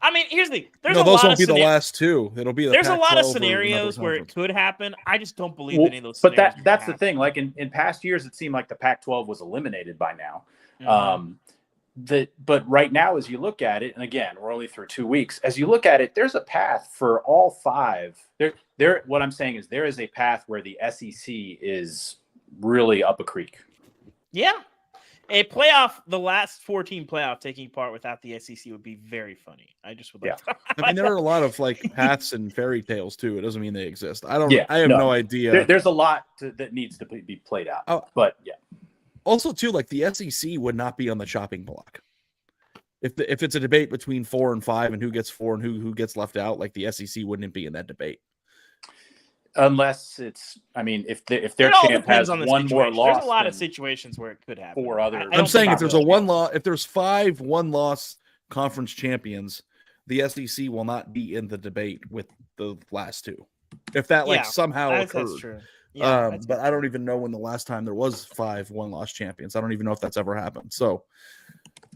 Speaker 2: I mean, here's the thing.
Speaker 1: Those won't be the last 2. It'll be
Speaker 2: there's a lot of scenarios where it could happen. I just don't believe any of those.
Speaker 3: But that's the thing. Like in past years, it seemed like the Pac-12 was eliminated by now. But right now, as you look at it, and again, we're only through 2 weeks. As you look at it, there's a path for all 5. What I'm saying is there is a path where the SEC is really up a creek.
Speaker 2: Yeah. A playoff, the last 14 playoff taking part without the SEC would be very funny. I just would like to.
Speaker 1: I mean, there are a lot of paths and fairy tales too. It doesn't mean they exist. I have no idea.
Speaker 3: There's a lot that needs to be played out. But yeah.
Speaker 1: Also too, the SEC would not be on the chopping block. If it's a debate between 4 and 5 and who gets 4 and who gets left out, the SEC wouldn't be in that debate.
Speaker 3: Unless if their champ has one more loss,
Speaker 2: there's a lot of situations where it could happen.
Speaker 3: 4 other.
Speaker 1: I'm saying if there's if there's 5 1-loss conference champions, the SEC will not be in the debate with the last 2. If that somehow occurred. That's true. Yeah, but I don't even know when the last time there was 5 1-loss champions. I don't even know if that's ever happened. So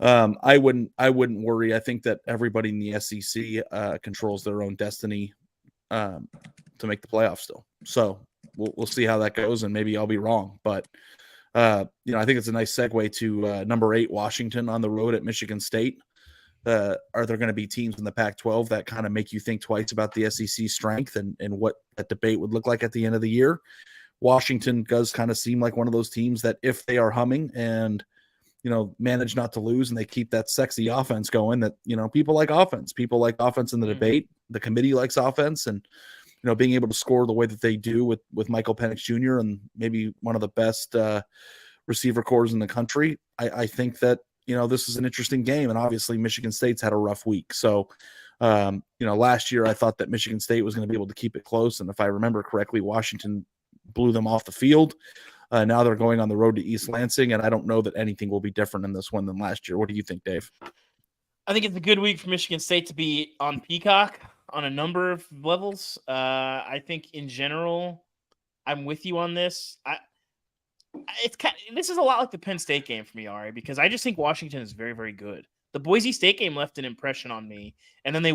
Speaker 1: I wouldn't worry. I think that everybody in the SEC controls their own destiny to make the playoffs still. So we'll see how that goes, and maybe I'll be wrong. But I think it's a nice segue to number 8 Washington on the road at Michigan State. Are there going to be teams in the Pac-12 that kind of make you think twice about the SEC strength and what that debate would look like at the end of the year? Washington does kind of seem like one of those teams that if they are humming and, manage not to lose and they keep that sexy offense going, that, people like offense. People like offense in the debate. The committee likes offense, and, being able to score the way that they do with Michael Penix Jr. and maybe one of the best receiver cores in the country. I think that, this is an interesting game, and obviously Michigan State's had a rough week. So, last year I thought that Michigan State was going to be able to keep it close. And if I remember correctly, Washington blew them off the field. Now they're going on the road to East Lansing, and I don't know that anything will be different in this one than last year. What do you think, Dave?
Speaker 2: I think it's a good week for Michigan State to be on Peacock on a number of levels. I think in general, I'm with you on this. This is a lot like the Penn State game for me, Ari, because I just think Washington is very, very good. The Boise State game left an impression on me, and then they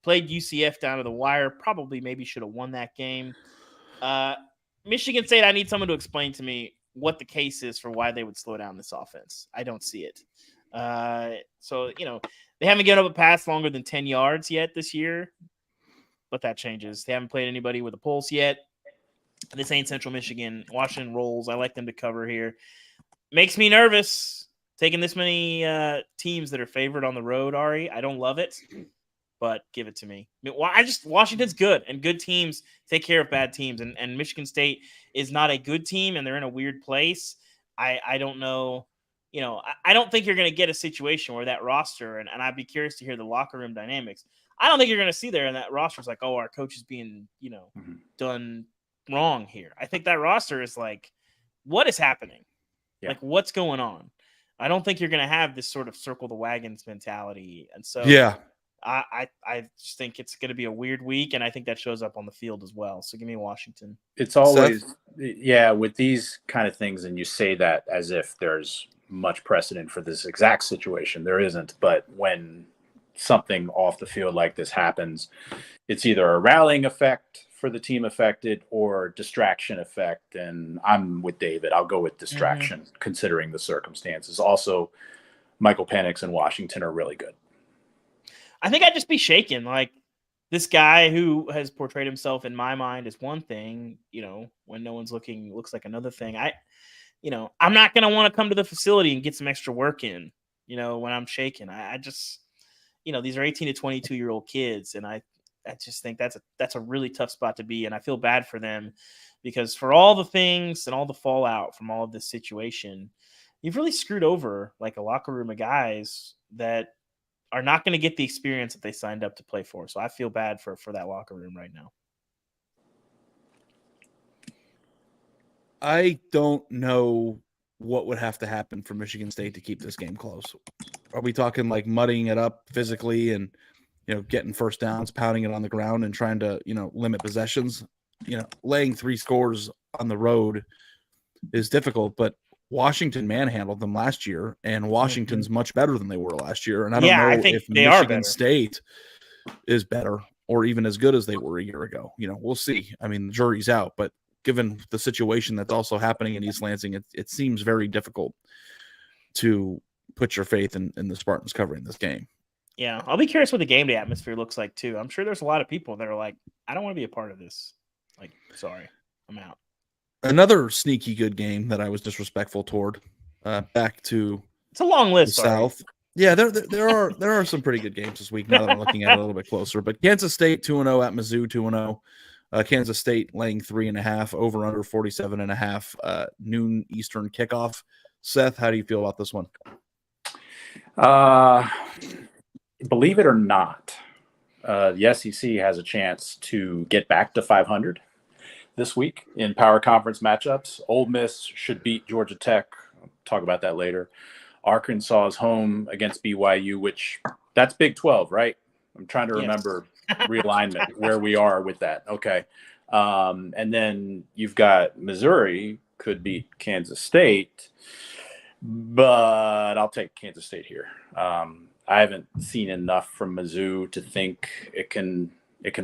Speaker 2: played UCF down to the wire. Maybe should have won that game. Michigan State, I need someone to explain to me what the case is for why they would slow down this offense. I don't see it. They haven't given up a pass longer than 10 yards yet this year, but that changes. They haven't played anybody with a pulse yet. This ain't Central Michigan. Washington rolls. I like them to cover here. Makes me nervous taking this many teams that are favored on the road, Ari. I don't love it, but give it to me. Washington's good, and good teams take care of bad teams, and Michigan State is not a good team, and they're in a weird place. I don't know. I don't think you're going to get a situation where that roster, and I'd be curious to hear the locker room dynamics. I don't think you're going to see there, and that roster's like, oh, our coach is being, done wrong here. I think that roster is like, what is happening? Yeah. Like, what's going on? I don't think you're going to have this sort of circle the wagons mentality. And so, I just think it's going to be a weird week, and I think that shows up on the field as well. So give me Washington.
Speaker 3: It's always, with these kind of things, and you say that as if there's much precedent for this exact situation. There isn't, but when something off the field like this happens, it's either a rallying effect for the team affected or distraction effect. And I'm with David. I'll go with distraction, considering the circumstances. Also, Michael Penix and Washington are really good.
Speaker 2: I think I'd just be shaken. Like, this guy who has portrayed himself in my mind as one thing, when no one's looking, looks like another thing. I'm not going to want to come to the facility and get some extra work in, when I'm shaken. I just, these are 18 to 22-year-old kids. And I just think that's a really tough spot to be in. I feel bad for them because for all the things and all the fallout from all of this situation, you've really screwed over like a locker room of guys that are not going to get the experience that they signed up to play for. So I feel bad for that locker room right now.
Speaker 1: I don't know what would have to happen for Michigan State to keep this game close. Are we talking like mudding it up physically and, getting first downs, pounding it on the ground and trying to, limit possessions? Laying 3 scores on the road is difficult, but Washington manhandled them last year, and Washington's much better than they were last year. And I don't know if Michigan State is better or even as good as they were a year ago. We'll see. I mean, the jury's out, but given the situation that's also happening in East Lansing, it seems very difficult to put your faith in the Spartans covering this game.
Speaker 2: Yeah, I'll be curious what the game day atmosphere looks like too. I'm sure there's a lot of people that are like, I don't want to be a part of this. Like, sorry, I'm out.
Speaker 1: Another sneaky good game that I was disrespectful toward. Back to
Speaker 2: it's a long list.
Speaker 1: South. Yeah, there are some pretty good games this week. Now that I'm looking at it a little bit closer, but Kansas State 2-0 at Mizzou 2-0. Kansas State laying 3.5 over under 47.5. Noon Eastern kickoff. Seth, how do you feel about this one?
Speaker 3: Believe it or not, the SEC has a chance to get back to 500 this week in power conference matchups. Ole Miss should beat Georgia Tech. I'll talk about that later. Arkansas is home against BYU, which that's Big 12, right? I'm trying to remember realignment, where we are with that. Okay. And then you've got Missouri could beat Kansas State, but I'll take Kansas State here. I haven't seen enough from Mizzou to think it can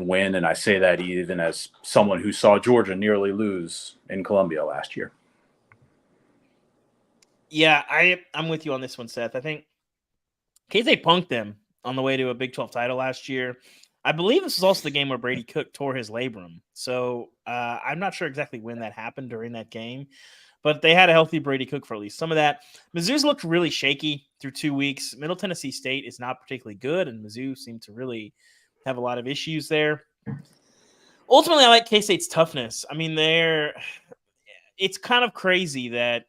Speaker 3: win, and I say that even as someone who saw Georgia nearly lose in Columbia last year.
Speaker 2: Yeah, I'm with you on this one, Seth. I think K-State punked them on the way to a Big 12 title last year. I believe this was also the game where Brady Cook tore his labrum. So I'm not sure exactly when that happened during that game, but they had a healthy Brady Cook for at least some of that. Mizzou's looked really shaky through 2 weeks. Middle Tennessee State is not particularly good, and Mizzou seemed to really have a lot of issues there. Ultimately, I like K-State's toughness. I mean, it's kind of crazy that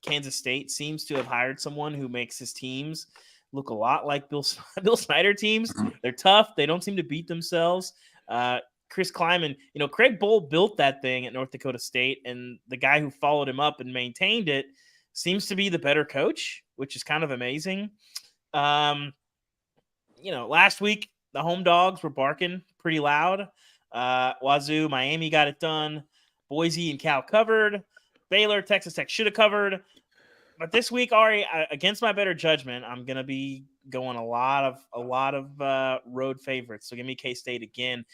Speaker 2: Kansas State seems to have hired someone who makes his teams look a lot like Bill Snyder teams. They're tough. They don't seem to beat themselves. Chris Kleiman, Craig Bohl built that thing at North Dakota State, and the guy who followed him up and maintained it seems to be the better coach, which is kind of amazing. Last week, the home dogs were barking pretty loud. Wazoo, Miami got it done. Boise and Cal covered. Baylor, Texas Tech should have covered. But this week, Ari, against my better judgment, I'm going to be going a lot of road favorites. So give me K-State again.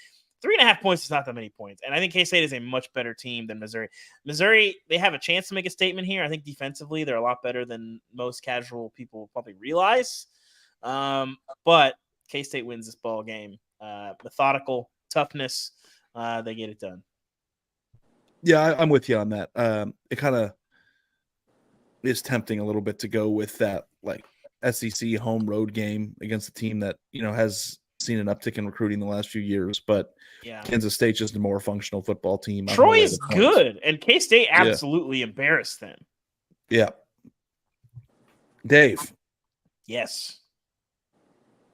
Speaker 2: 3.5 points is not that many points. And I think K-State is a much better team than Missouri. Missouri, they have a chance to make a statement here. I think defensively, they're a lot better than most casual people probably realize. But K-State wins this ball game. Methodical, toughness, they get it done.
Speaker 1: Yeah, I'm with you on that. It kind of is tempting a little bit to go with that like SEC home road game against a team that, has seen an uptick in recruiting the last few years, but Kansas State's just a more functional football team.
Speaker 2: Troy is good, and K-State absolutely embarrassed them.
Speaker 1: Yeah. Dave.
Speaker 2: Yes.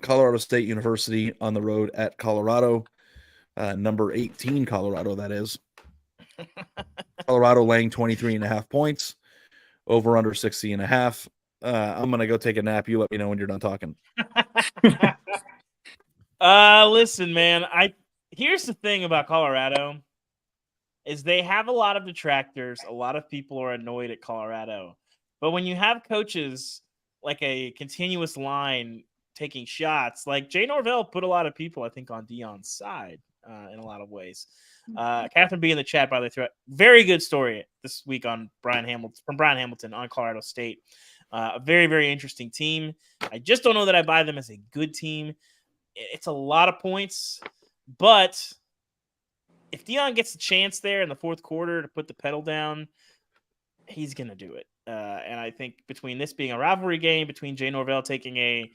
Speaker 1: Colorado State University on the road at Colorado. Number 18 Colorado, that is. Colorado laying 23.5 points. Over under 60.5. I'm gonna go take a nap. You let me know when you're done talking.
Speaker 2: Listen, man. Here's the thing about Colorado is they have a lot of detractors. A lot of people are annoyed at Colorado, but when you have coaches like a continuous line taking shots, like Jay Norvell put a lot of people, I think, on Deion's side in a lot of ways. Catherine B in the chat, by the way, very good story this week on Brian Hamilton on Colorado State. A very, very interesting team. I just don't know that I buy them as a good team. It's a lot of points, but if Deion gets a chance there in the fourth quarter to put the pedal down, he's going to do it. And I think between this being a rivalry game, between Jay Norvell taking a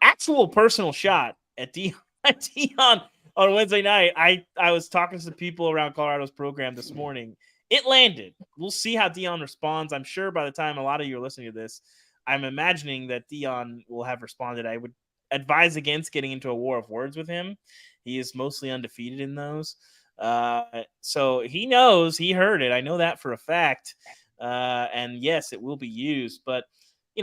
Speaker 2: actual personal shot at Deion on Wednesday night, I was talking to some people around Colorado's program this morning. It landed. We'll see how Deion responds. I'm sure by the time a lot of you are listening to this, I'm imagining that Deion will have responded. I would advise against getting into a war of words with him. He is mostly undefeated in those. So he knows, he heard it. I know that for a fact. And yes, it will be used. But,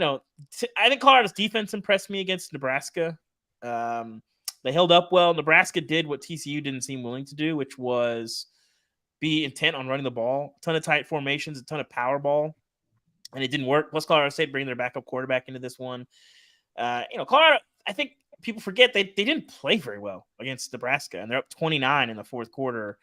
Speaker 2: I think Colorado's defense impressed me against Nebraska. They held up well. Nebraska did what TCU didn't seem willing to do, which was be intent on running the ball. A ton of tight formations, a ton of power ball. And it didn't work. Plus, Colorado State bringing their backup quarterback into this one. Colorado, I think people forget they didn't play very well against Nebraska, and they're up 29 in the fourth quarter.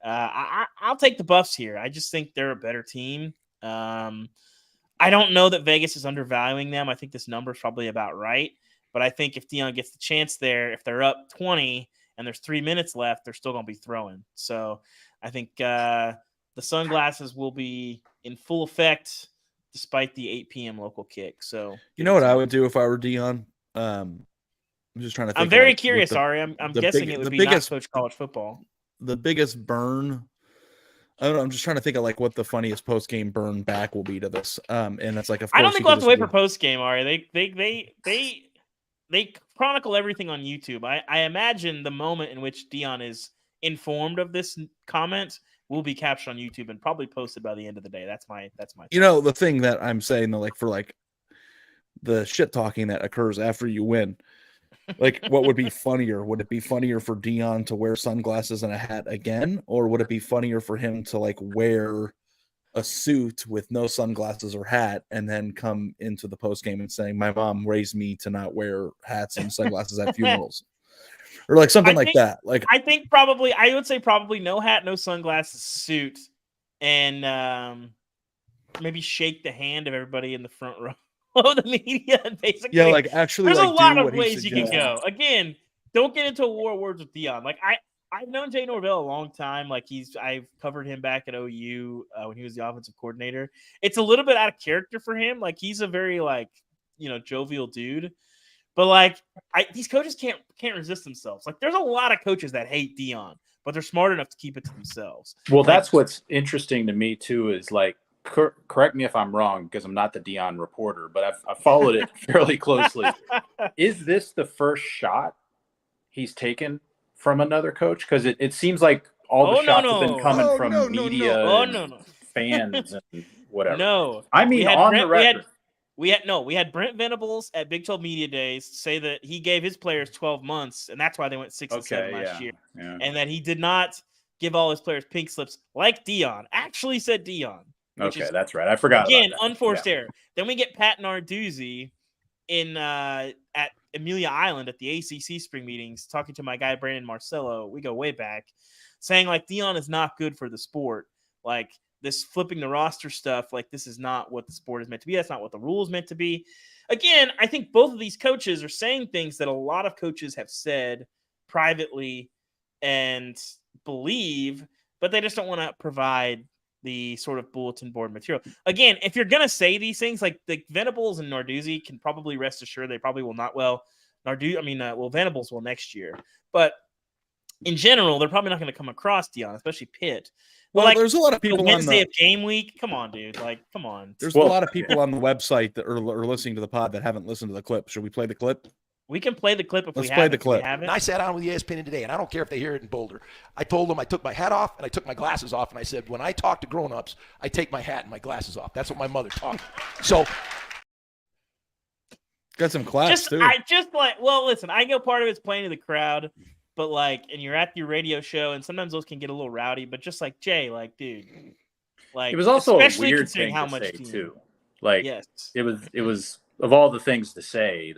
Speaker 2: I'll take the Buffs here. I just think they're a better team. I don't know that Vegas is undervaluing them. I think this number is probably about right. But I think if Deion gets the chance there, if they're up 20 and there's 3 minutes left, they're still going to be throwing. So I think the sunglasses will be in full effect despite the 8 p.m. local kick. So
Speaker 1: you know what I would do if I were Deion? I'm just trying to think.
Speaker 2: I'm very curious, Ari. I'm guessing it would be not coach college football.
Speaker 1: The biggest burn. I don't know. I'm just trying to think of what the funniest post game burn back will be to this. And it's like, of course,
Speaker 2: I don't think we'll have to wait for post game, Ari. They chronicle everything on YouTube. I imagine the moment in which Deion is informed of this comment will be captured on YouTube and probably posted by the end of the day. That's my.
Speaker 1: The thing that I'm saying though, for the shit talking that occurs after you win. What would be funnier? Would it be funnier for Deion to wear sunglasses and a hat again? Or would it be funnier for him to wear a suit with no sunglasses or hat and then come into the post game and saying, my mom raised me to not wear hats and sunglasses at funerals? Or something like that.
Speaker 2: I think I would say probably no hat, no sunglasses, suit, and maybe shake the hand of everybody in the front row. The media, and basically,
Speaker 1: actually,
Speaker 2: there's a lot of ways you can go. Again, don't get into a war of words with Deion. I've known Jay Norvell a long time. I've covered him back at OU when he was the offensive coordinator. It's a little bit out of character for him. He's a very jovial dude, but these coaches can't resist themselves. There's a lot of coaches that hate Deion, but they're smart enough to keep it to themselves.
Speaker 3: Well, that's what's interesting to me too. Is correct me if I'm wrong, because I'm not the Deion reporter, but I've followed it fairly closely. Is this the first shot he's taken from another coach? Because it seems like all the shots have been coming from media, fans, and whatever.
Speaker 2: No,
Speaker 3: I mean on the record.
Speaker 2: We had Brent Venables at Big 12 Media Days say that he gave his players 12 months, and that's why they went 6-7 last year, and that he did not give all his players pink slips like Deion. Actually said Deion.
Speaker 3: Okay, that's right. I forgot.
Speaker 2: Again, unforced error. Then we get Pat Narduzzi at Amelia Island at the ACC spring meetings, talking to my guy Brandon Marcello. We go way back, saying Deion is not good for the sport. This flipping the roster stuff, this is not what the sport is meant to be. That's not what the rule is meant to be. Again, I think both of these coaches are saying things that a lot of coaches have said privately and believe, but they just don't want to provide the sort of bulletin board material. Again, if you're going to say these things, the Venables and Narduzzi can probably rest assured they probably will not. Well, Venables will next year. But in general, they're probably not going to come across Deion, especially Pitt.
Speaker 1: Well, there's a lot of people
Speaker 2: Wednesday of game week. Come on, dude. Come on.
Speaker 1: There's a lot of people on the website that are listening to the pod that haven't listened to the clip. Should we play the clip?
Speaker 2: We can play the clip if
Speaker 1: Let's
Speaker 2: we
Speaker 1: play
Speaker 2: have
Speaker 1: the clip.
Speaker 4: And I sat down with ESPN today, and I don't care if they hear it in Boulder. I told them I took my hat off and I took my glasses off, and I said, when I talk to grown-ups, I take my hat and my glasses off. That's what my mother taught me. So
Speaker 1: Got some class too.
Speaker 2: Listen, I know part of it's playing to the crowd, but and you're at your radio show, and sometimes those can get a little rowdy. But just Jay, dude,
Speaker 3: it was also a
Speaker 2: especially
Speaker 3: weird
Speaker 2: considering
Speaker 3: thing
Speaker 2: how
Speaker 3: to
Speaker 2: much
Speaker 3: say
Speaker 2: team.
Speaker 3: too.
Speaker 2: Yes,
Speaker 3: it was of all the things to say,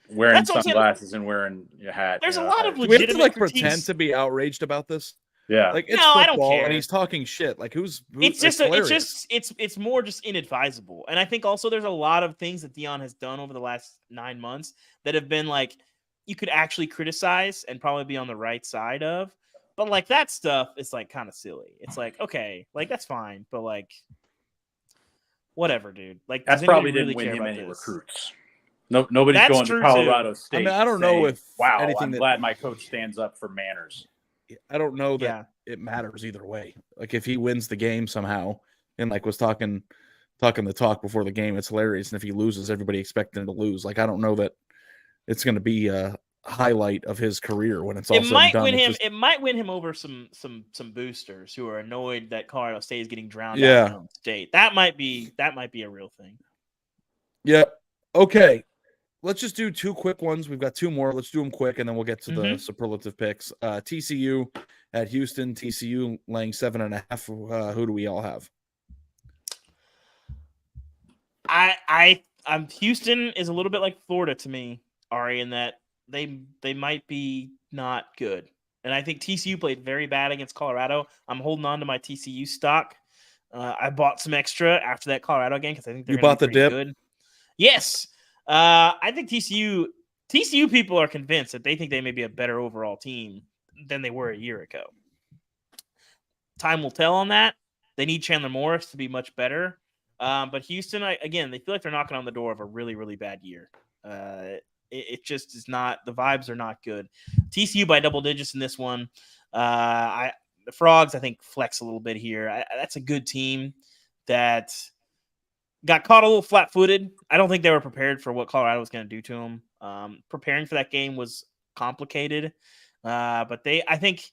Speaker 3: wearing sunglasses and wearing a hat.
Speaker 2: There's a lot of
Speaker 1: do we have to
Speaker 2: legitimate
Speaker 1: pretend to be outraged about this?
Speaker 3: Yeah,
Speaker 1: it's
Speaker 2: no, I
Speaker 1: football,
Speaker 2: don't care.
Speaker 1: and he's talking shit. It's
Speaker 2: more just inadvisable. And I think also there's a lot of things that Deion has done over the last 9 months that have been you could actually criticize and probably be on the right side of. But that stuff is kind of silly. It's okay, that's fine, but whatever, dude.
Speaker 3: That's probably
Speaker 2: really
Speaker 3: didn't win him any
Speaker 2: this?
Speaker 3: recruits. No, nobody's going to Colorado State.
Speaker 1: I mean, I don't know if
Speaker 3: I'm glad my coach stands up for manners.
Speaker 1: I don't know that it matters either way. If he wins the game somehow and was talking the talk before the game, it's hilarious. And if he loses, everybody expecting him to lose. I don't know that it's going to be a highlight of his career when it's all said and done.
Speaker 2: It might win him over some boosters who are annoyed that Colorado State is getting drowned out in state. That might be a real thing.
Speaker 1: Yeah. Okay. Let's just do 2 quick ones. We've got 2 more. Let's do them quick, and then we'll get to the superlative picks. TCU at Houston. TCU laying 7.5. Who do we all have?
Speaker 2: Houston is a little bit like Florida to me, Ari, in that they might be not good. And I think TCU played very bad against Colorado. I'm holding on to my TCU stock. I bought some extra after that Colorado game because I think they're
Speaker 1: bought the dip.
Speaker 2: Good. Yes. I think TCU people are convinced that they think they may be a better overall team than they were a year ago. Time will tell on that. They need Chandler Morris to be much better. But Houston, again, they feel like they're knocking on the door of a really, really bad year. It just is not – the vibes are not good. TCU by double digits in this one. The Frogs, I think, flex a little bit here. That's a good team that – got caught a little flat-footed. I don't think they were prepared for what Colorado was going to do to them. Preparing for that game was complicated. But I think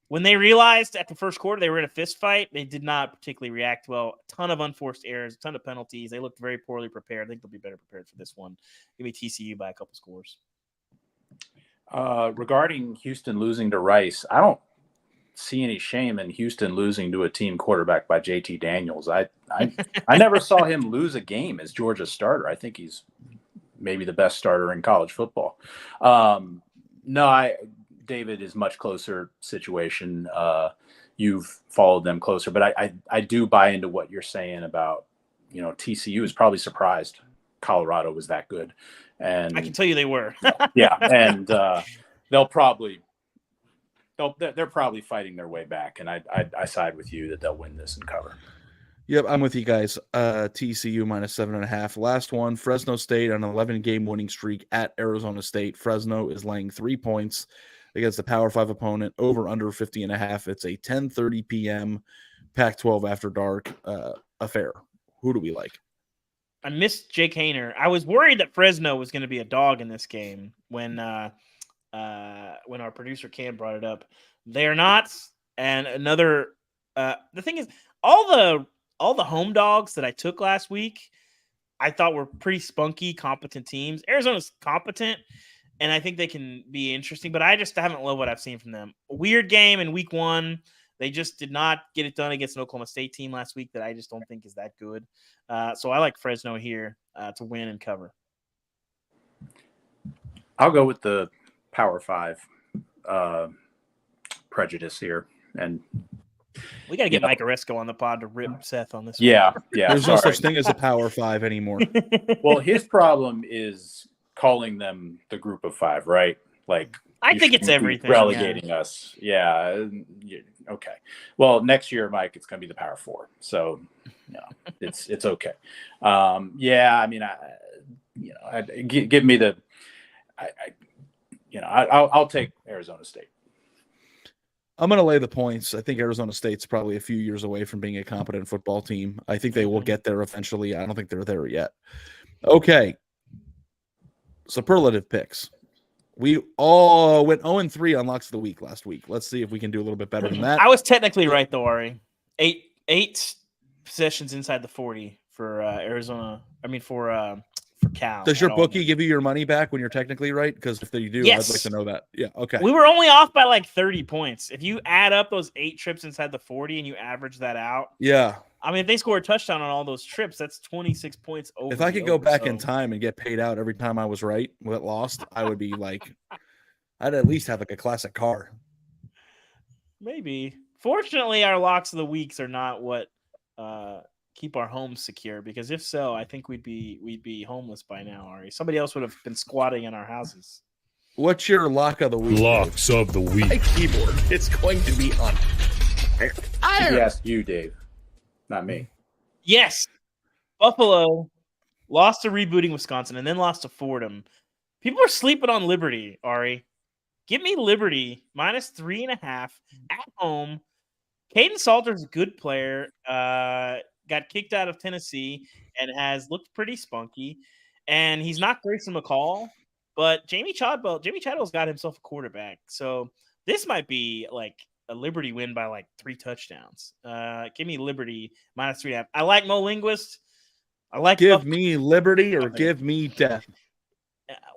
Speaker 2: when they realized at the first quarter they were in a fist fight, they did not particularly react well. A ton of unforced errors, a ton of penalties. They looked very poorly prepared. I think they'll be better prepared for this one. Give me TCU by a couple scores.
Speaker 3: Regarding Houston losing to Rice, I don't see any shame in Houston losing to a team quarterbacked by JT Daniels. I never saw him lose a game as Georgia's starter. I think he's maybe the best starter in college football. David is much closer situation. You've followed them closer, but I do buy into what you're saying about, TCU is probably surprised Colorado was that good. And
Speaker 2: I can tell you they were.
Speaker 3: And they're probably fighting their way back, and I side with you that they'll win this and cover.
Speaker 1: Yep, I'm with you guys. TCU minus 7.5. Last one, Fresno State on an 11-game winning streak at Arizona State. Fresno is laying 3 points against the Power 5 opponent, over under 50.5. It's a 10:30 p.m. Pac-12 after dark affair. Who do we like?
Speaker 2: I missed Jake Haener. I was worried that Fresno was going to be a dog in this game when our producer Cam brought it up. They are not. And another the thing is, all the home dogs that I took last week, I thought were pretty spunky, competent teams. Arizona's competent, and I think they can be interesting, but I just haven't loved what I've seen from them. A weird game in week 1. They just did not get it done against an Oklahoma State team last week that I just don't think is that good. So I like Fresno here to win and cover.
Speaker 3: I'll go with the Power 5 prejudice here. And
Speaker 2: we got to get Mike Oresco on the pod to rip Seth on this.
Speaker 3: Yeah.
Speaker 1: There's no such thing as a Power 5 anymore.
Speaker 3: Well, his problem is calling them the group of 5, right?
Speaker 2: I think it's everything.
Speaker 3: Relegating us. Yeah. Okay. Well, next year, Mike, it's going to be the Power 4. So, it's okay. Give me the I'll take Arizona State.
Speaker 1: I'm going to lay the points. I think Arizona State's probably a few years away from being a competent football team. I think they will get there eventually. I don't think they're there yet. Okay. Superlative picks. We all went 0-3 on locks of the week last week. Let's see if we can do a little bit better than that.
Speaker 2: I was technically right, though, Ari. Eight possessions inside the 40 for Arizona. For for Cal.
Speaker 1: Does your
Speaker 2: at
Speaker 1: bookie
Speaker 2: Auburn.
Speaker 1: give you your money back when you're technically right? Because if they do,
Speaker 2: Yes.
Speaker 1: I'd like to know that. Yeah. Okay.
Speaker 2: We were only off by like 30 points. If you add up those 8 trips inside the 40 and you average that out,
Speaker 1: Yeah.
Speaker 2: I mean, if they score a touchdown on all those trips, that's 26 points over.
Speaker 1: If I
Speaker 2: the
Speaker 1: could go
Speaker 2: over,
Speaker 1: back
Speaker 2: so-
Speaker 1: in time and get paid out every time I was right but lost, I would be like, I'd at least have like a classic car.
Speaker 2: Maybe. Fortunately, our locks of the weeks are not what keep our homes secure, because if so, I think we'd be homeless by now, Ari. Somebody else would have been squatting in our houses.
Speaker 1: What's your lock of the week?
Speaker 5: Locks of the week.
Speaker 6: My keyboard is going to be on fire.
Speaker 3: Yes, you, Dave, not me.
Speaker 2: Yes. Buffalo lost to rebooting Wisconsin and then lost to Fordham. People are sleeping on Liberty, Ari. Give me Liberty minus 3.5 at home. Caden Salter's a good player. Got kicked out of Tennessee and has looked pretty spunky. And he's not Grayson McCall, but Jamie Chadwell's got himself a quarterback. So this might be like a Liberty win by like 3 touchdowns. Give me Liberty minus 3.5. I like Mo Linguist. I like
Speaker 1: Give me liberty or give me death.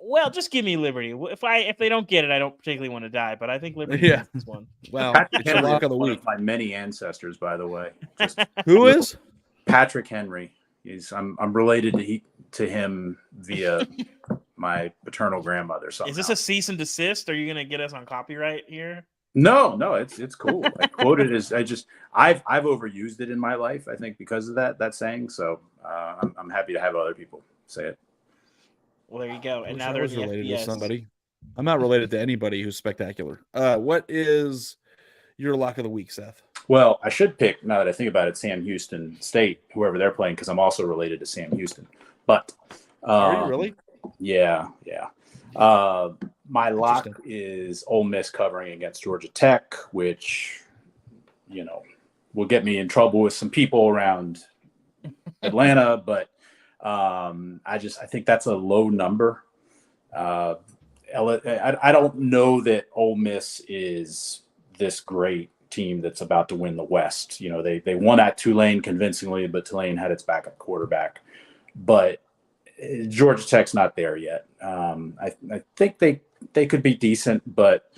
Speaker 2: Well, just give me Liberty. If they don't get it, I don't particularly want to die, but I think Liberty
Speaker 1: Yeah.
Speaker 2: wins this one.
Speaker 1: Well,
Speaker 3: Patrick
Speaker 1: it's your
Speaker 3: Henry
Speaker 1: lock
Speaker 3: is
Speaker 1: of the
Speaker 3: one
Speaker 1: week.
Speaker 3: of my many ancestors, by the way. Just
Speaker 1: Who is?
Speaker 3: Patrick Henry. I'm related to him via my paternal grandmother. Somehow.
Speaker 2: Is this a cease and desist? Are you going to get us on copyright here?
Speaker 3: No, it's cool. I quoted as I've overused it in my life. I think because of that saying. So I'm happy to have other people say it.
Speaker 2: Well, there you go. And
Speaker 1: Wish
Speaker 2: now
Speaker 1: I
Speaker 2: there's
Speaker 1: was
Speaker 2: the
Speaker 1: related
Speaker 2: FBS.
Speaker 1: to somebody. I'm not related to anybody who's spectacular. What is your lock of the week, Seth?
Speaker 3: Well, I should pick, now that I think about it, Sam Houston State, whoever they're playing, because I'm also related to Sam Houston. But
Speaker 1: Are you really?
Speaker 3: Yeah. My lock is Ole Miss covering against Georgia Tech, which, will get me in trouble with some people around Atlanta, but I think that's a low number. I don't know that Ole Miss is this great team that's about to win the West. They won at Tulane convincingly, but Tulane had its backup quarterback. But Georgia Tech's not there yet. I think they could be decent, but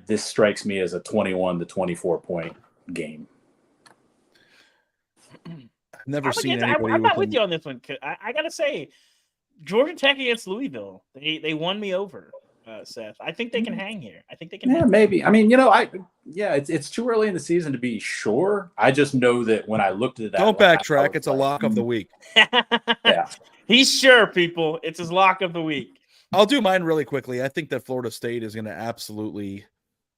Speaker 3: this strikes me as a 21 to 24 point game.
Speaker 1: I've never seen anybody.
Speaker 2: I'm not with you on this one. I got to say, Georgia Tech against Louisville, they won me over, Seth. I think they can hang here. I think they can.
Speaker 3: Yeah, maybe. I mean, it's too early in the season to be sure. I just know that when I looked at that,
Speaker 1: Don't backtrack. It's a lock of the week.
Speaker 3: Yeah.
Speaker 2: He's sure, people. It's his lock of the week.
Speaker 1: I'll do mine really quickly. I think that Florida State is going to absolutely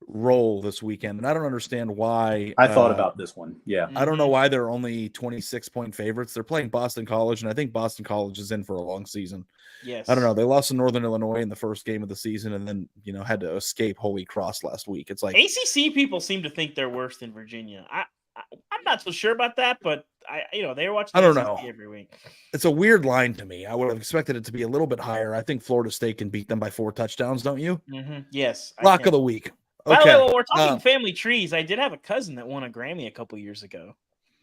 Speaker 1: roll this weekend, and I don't understand why.
Speaker 3: I thought about this one. Yeah.
Speaker 1: I don't know why they're only 26-point favorites. They're playing Boston College, and I think Boston College is in for a long season.
Speaker 2: Yes.
Speaker 1: I don't know. They lost to Northern Illinois in the first game of the season, and then had to escape Holy Cross last week. It's like
Speaker 2: ACC people seem to think they're worse than Virginia. I'm not so sure about that, but they were watching.
Speaker 1: I don't
Speaker 2: ACC
Speaker 1: know.
Speaker 2: every week.
Speaker 1: It's a weird line to me. I would have expected it to be a little bit higher. I think Florida State can beat them by 4 touchdowns, don't you?
Speaker 2: Mm-hmm. Yes.
Speaker 1: Lock of the week.
Speaker 2: By
Speaker 1: Okay.
Speaker 2: the way, while we're talking family trees, I did have a cousin that won a Grammy a couple years ago.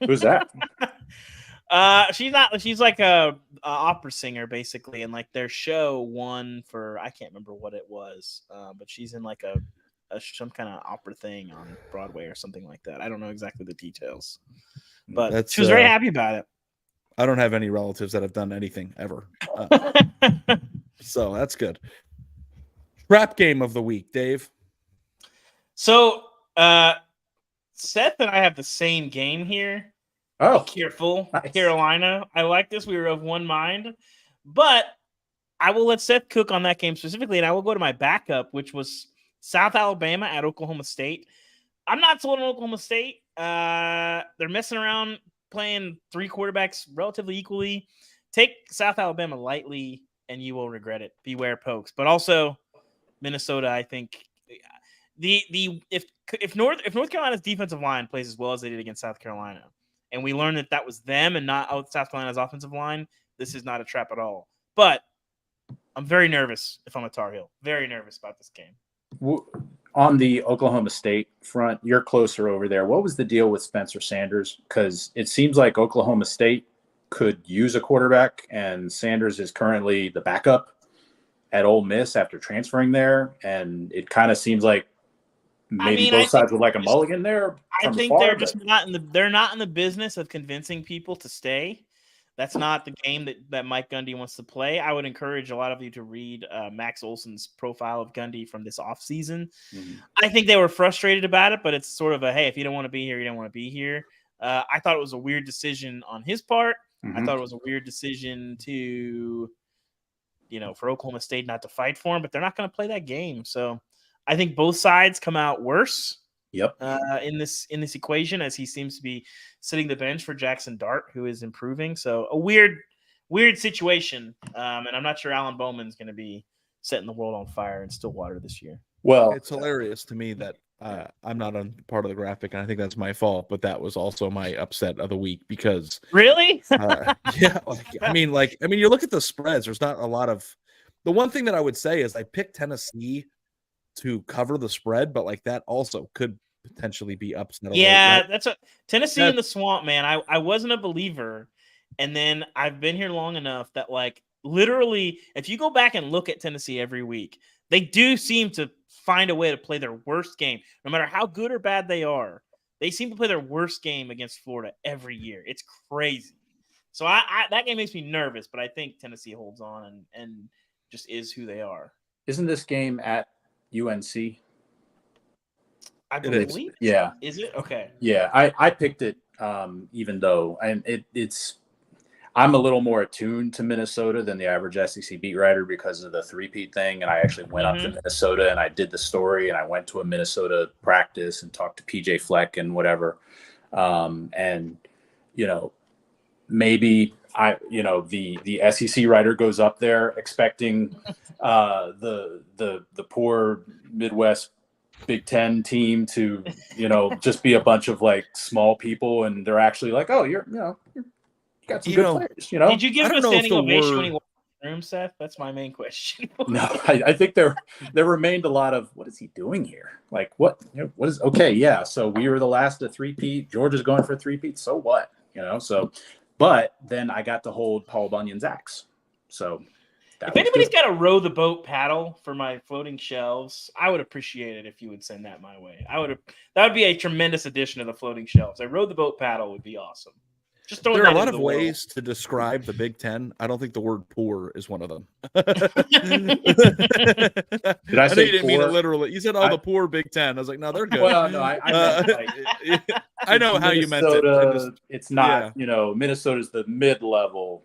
Speaker 3: Who's that?
Speaker 2: She's like a opera singer basically, and like their show won for, I can't remember what it was, but she's in like some kind of opera thing on Broadway or something like that. I don't know exactly the details, but she was very happy about it.
Speaker 1: I don't have any relatives that have done anything ever, so that's good. Trap game of the week, Dave.
Speaker 2: So Seth and I have the same game here.
Speaker 3: Oh,
Speaker 2: Be careful,
Speaker 3: nice.
Speaker 2: Carolina. I like this. We were of one mind, but I will let Seth cook on that game specifically, and I will go to my backup, which was South Alabama at Oklahoma State. I'm not sold on Oklahoma State. They're messing around, playing 3 quarterbacks relatively equally. Take South Alabama lightly, and you will regret it. Beware pokes. But also, Minnesota, I think if North Carolina's defensive line plays as well as they did against South Carolina, and we learned that was them and not South Carolina's offensive line, this is not a trap at all. But I'm very nervous if I'm a Tar Heel. Very nervous about this game.
Speaker 3: On the Oklahoma State front, you're closer over there. What was the deal with Spencer Sanders? Because it seems like Oklahoma State could use a quarterback, and Sanders is currently the backup at Ole Miss after transferring there, and it kind of seems like maybe both sides would like a mulligan there.
Speaker 2: I think they're just not in the business of convincing people to stay. That's not the game that Mike Gundy wants to play. I would encourage a lot of you to read Max Olson's profile of Gundy from this offseason. Mm-hmm. I think they were frustrated about it, but it's sort of a, hey, if you don't want to be here, you don't want to be here. I thought it was a weird decision on his part. Mm-hmm. I thought it was a weird decision to, for Oklahoma State not to fight for him, but they're not going to play that game. So I think both sides come out worse.
Speaker 3: Yep.
Speaker 2: In this equation, as he seems to be sitting the bench for Jackson Dart, who is improving. So a weird situation. And I'm not sure Alan Bowman's going to be setting the world on fire in Stillwater this year.
Speaker 1: Well, it's hilarious to me that I'm not on part of the graphic, and I think that's my fault. But that was also my upset of the week because
Speaker 2: really,
Speaker 1: yeah. I mean, you look at the spreads. There's not a lot of. The one thing that I would say is I picked Tennessee to cover the spread, but that also could potentially be upset.
Speaker 2: Yeah, right? That's a Tennessee in the swamp, man. I wasn't a believer, and then I've been here long enough that literally, if you go back and look at Tennessee every week, they do seem to find a way to play their worst game, no matter how good or bad they are. They seem to play their worst game against Florida every year. It's crazy. So that game makes me nervous, but I think Tennessee holds on and just is who they are.
Speaker 3: Isn't this game at UNC?
Speaker 2: I believe.
Speaker 3: Yeah.
Speaker 2: Is it? Okay.
Speaker 3: Yeah, I picked it even though I'm a little more attuned to Minnesota than the average SEC beat writer because of the three-peat thing, and I actually went up to Minnesota and I did the story, and I went to a Minnesota practice and talked to PJ Fleck and whatever. And maybe the SEC writer goes up there expecting the poor Midwest Big Ten team to just be a bunch of small people, and they're actually oh, you got some good players.
Speaker 2: Did you give him a standing ovation when he walked in the room, Seth? That's my main question.
Speaker 3: No, I think there remained a lot of what is he doing here? What is okay? Yeah, so we were the last to three-peat. Georgia's going for a three-peat. So what? So. But then I got to hold Paul Bunyan's axe. So
Speaker 2: if anybody's got a row the boat paddle for my floating shelves, I would appreciate it if you would send that my way. That would be a tremendous addition to the floating shelves. A row the boat paddle would be awesome. Just
Speaker 1: there are a lot of ways to describe the Big Ten. I don't think the word poor is one of them.
Speaker 3: Did I say
Speaker 1: you didn't mean it literally. You said, the poor Big Ten. I was like, no, they're good.
Speaker 3: Well, no,
Speaker 1: I know how you meant it.
Speaker 3: It's not, Minnesota's the mid-level,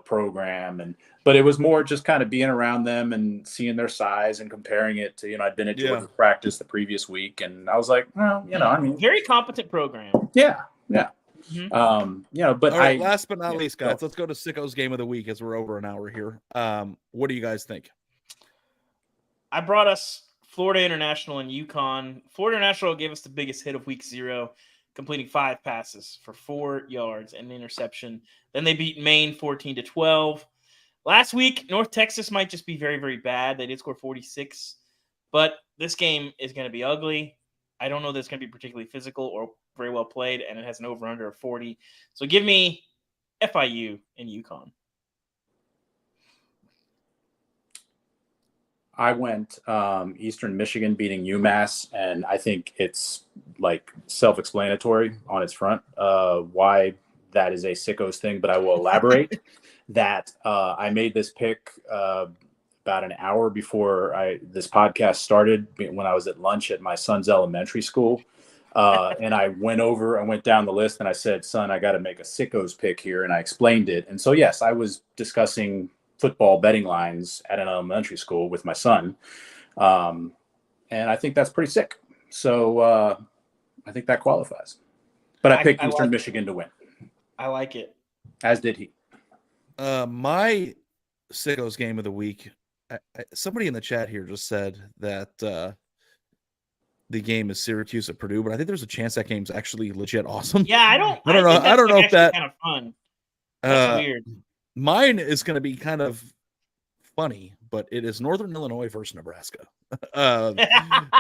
Speaker 3: program. But it was more just kind of being around them and seeing their size and comparing it to, I'd been at Georgia practice the previous week. And I was like, well,
Speaker 2: very competent program.
Speaker 3: Yeah. Yeah. Mm-hmm. But
Speaker 1: all right, last but not least, guys, let's go to Sicko's game of the week as we're over an hour here. What do you guys think?
Speaker 2: I brought us Florida International and UConn. Florida International gave us the biggest hit of week 0, completing 5 passes for 4 yards and an interception. Then they beat Maine 14-12. Last week, North Texas might just be very, very bad. They did score 46, but this game is going to be ugly. I don't know that it's going to be particularly physical or very well played, and it has an over-under of 40. So give me FIU and UConn.
Speaker 3: I went Eastern Michigan beating UMass, and I think it's self-explanatory on its front why that is a Sicko's thing, but I will elaborate that I made this pick about an hour before this podcast started when I was at lunch at my son's elementary school. And I went down the list and I said, son, I got to make a Sicko's pick here. And I explained it. And so, yes, I was discussing football betting lines at an elementary school with my son. And I think that's pretty sick. So I think that qualifies. But I picked Eastern Michigan to win.
Speaker 2: I like it.
Speaker 3: As did he.
Speaker 1: My Sicko's game of the week. Somebody in the chat here just said that the game is Syracuse at Purdue, but I think there's a chance that game's actually legit awesome.
Speaker 2: Yeah, I don't know if that kind of fun. That's weird.
Speaker 1: Mine is going to be kind of funny, but it is Northern Illinois versus Nebraska.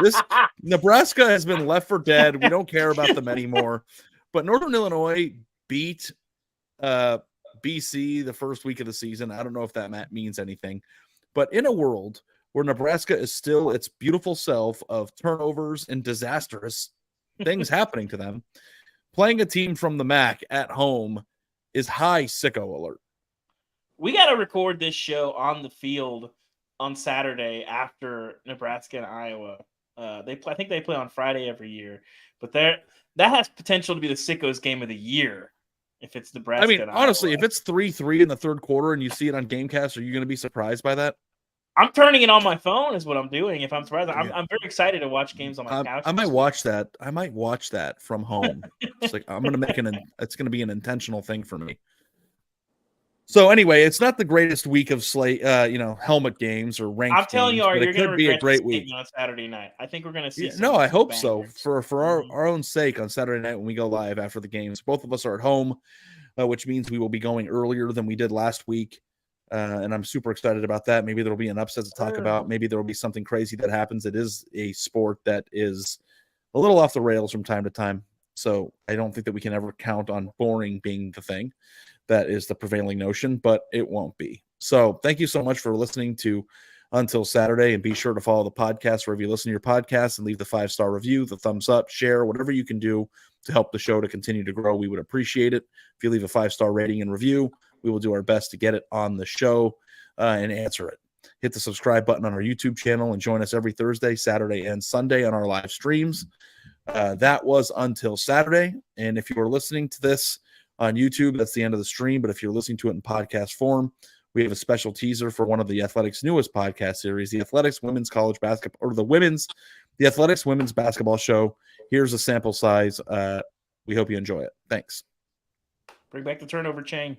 Speaker 1: This Nebraska has been left for dead. We don't care about them anymore. But Northern Illinois beat BC the first week of the season. I don't know if that means anything. But in a world where Nebraska is still its beautiful self of turnovers and disastrous things happening to them, playing a team from the MAC at home is high sicko alert.
Speaker 2: We got to record this show on the field on Saturday after Nebraska and Iowa. I think they play on Friday every year, but that has potential to be the sickos game of the year if it's Nebraska.
Speaker 1: I mean,
Speaker 2: and
Speaker 1: honestly,
Speaker 2: Iowa.
Speaker 1: if it's 3-3 in the third quarter and you see it on Gamecast, are you going to be surprised by that?
Speaker 2: I'm turning it on my phone is what I'm doing. If I'm surprised, I'm very excited to watch games on my couch.
Speaker 1: I might watch that. I might watch that from home. It's like I'm going to make it's going to be an intentional thing for me. So anyway, it's not the greatest week of helmet games or ranked.
Speaker 2: I'm telling
Speaker 1: games,
Speaker 2: you,
Speaker 1: but it could be a great week
Speaker 2: on Saturday night. I think we're going to see.
Speaker 1: No, I hope so. For our own sake, on Saturday night when we go live after the games, both of us are at home, which means we will be going earlier than we did last week, and I'm super excited about that. Maybe there'll be an upset to talk about. Maybe there will be something crazy that happens. It is a sport that is a little off the rails from time to time, so I don't think that we can ever count on boring being the thing. That is the prevailing notion, but it won't be. So thank you so much for listening to Until Saturday, and be sure to follow the podcast wherever you listen to your podcast and leave the 5-star review, the thumbs up, share, whatever you can do to help the show to continue to grow. We would appreciate it. If you leave a 5-star rating and review, we will do our best to get it on the show and answer it. Hit the subscribe button on our YouTube channel and join us every Thursday, Saturday, and Sunday on our live streams. That was Until Saturday. And if you are listening to this on YouTube, that's the end of the stream. But if you're listening to it in podcast form, we have a special teaser for one of the Athletics' newest podcast series, the Athletics Women's College Basketball, or the Athletics Women's Basketball Show. Here's a sample size. We hope you enjoy it. Thanks.
Speaker 2: Bring back the turnover chain.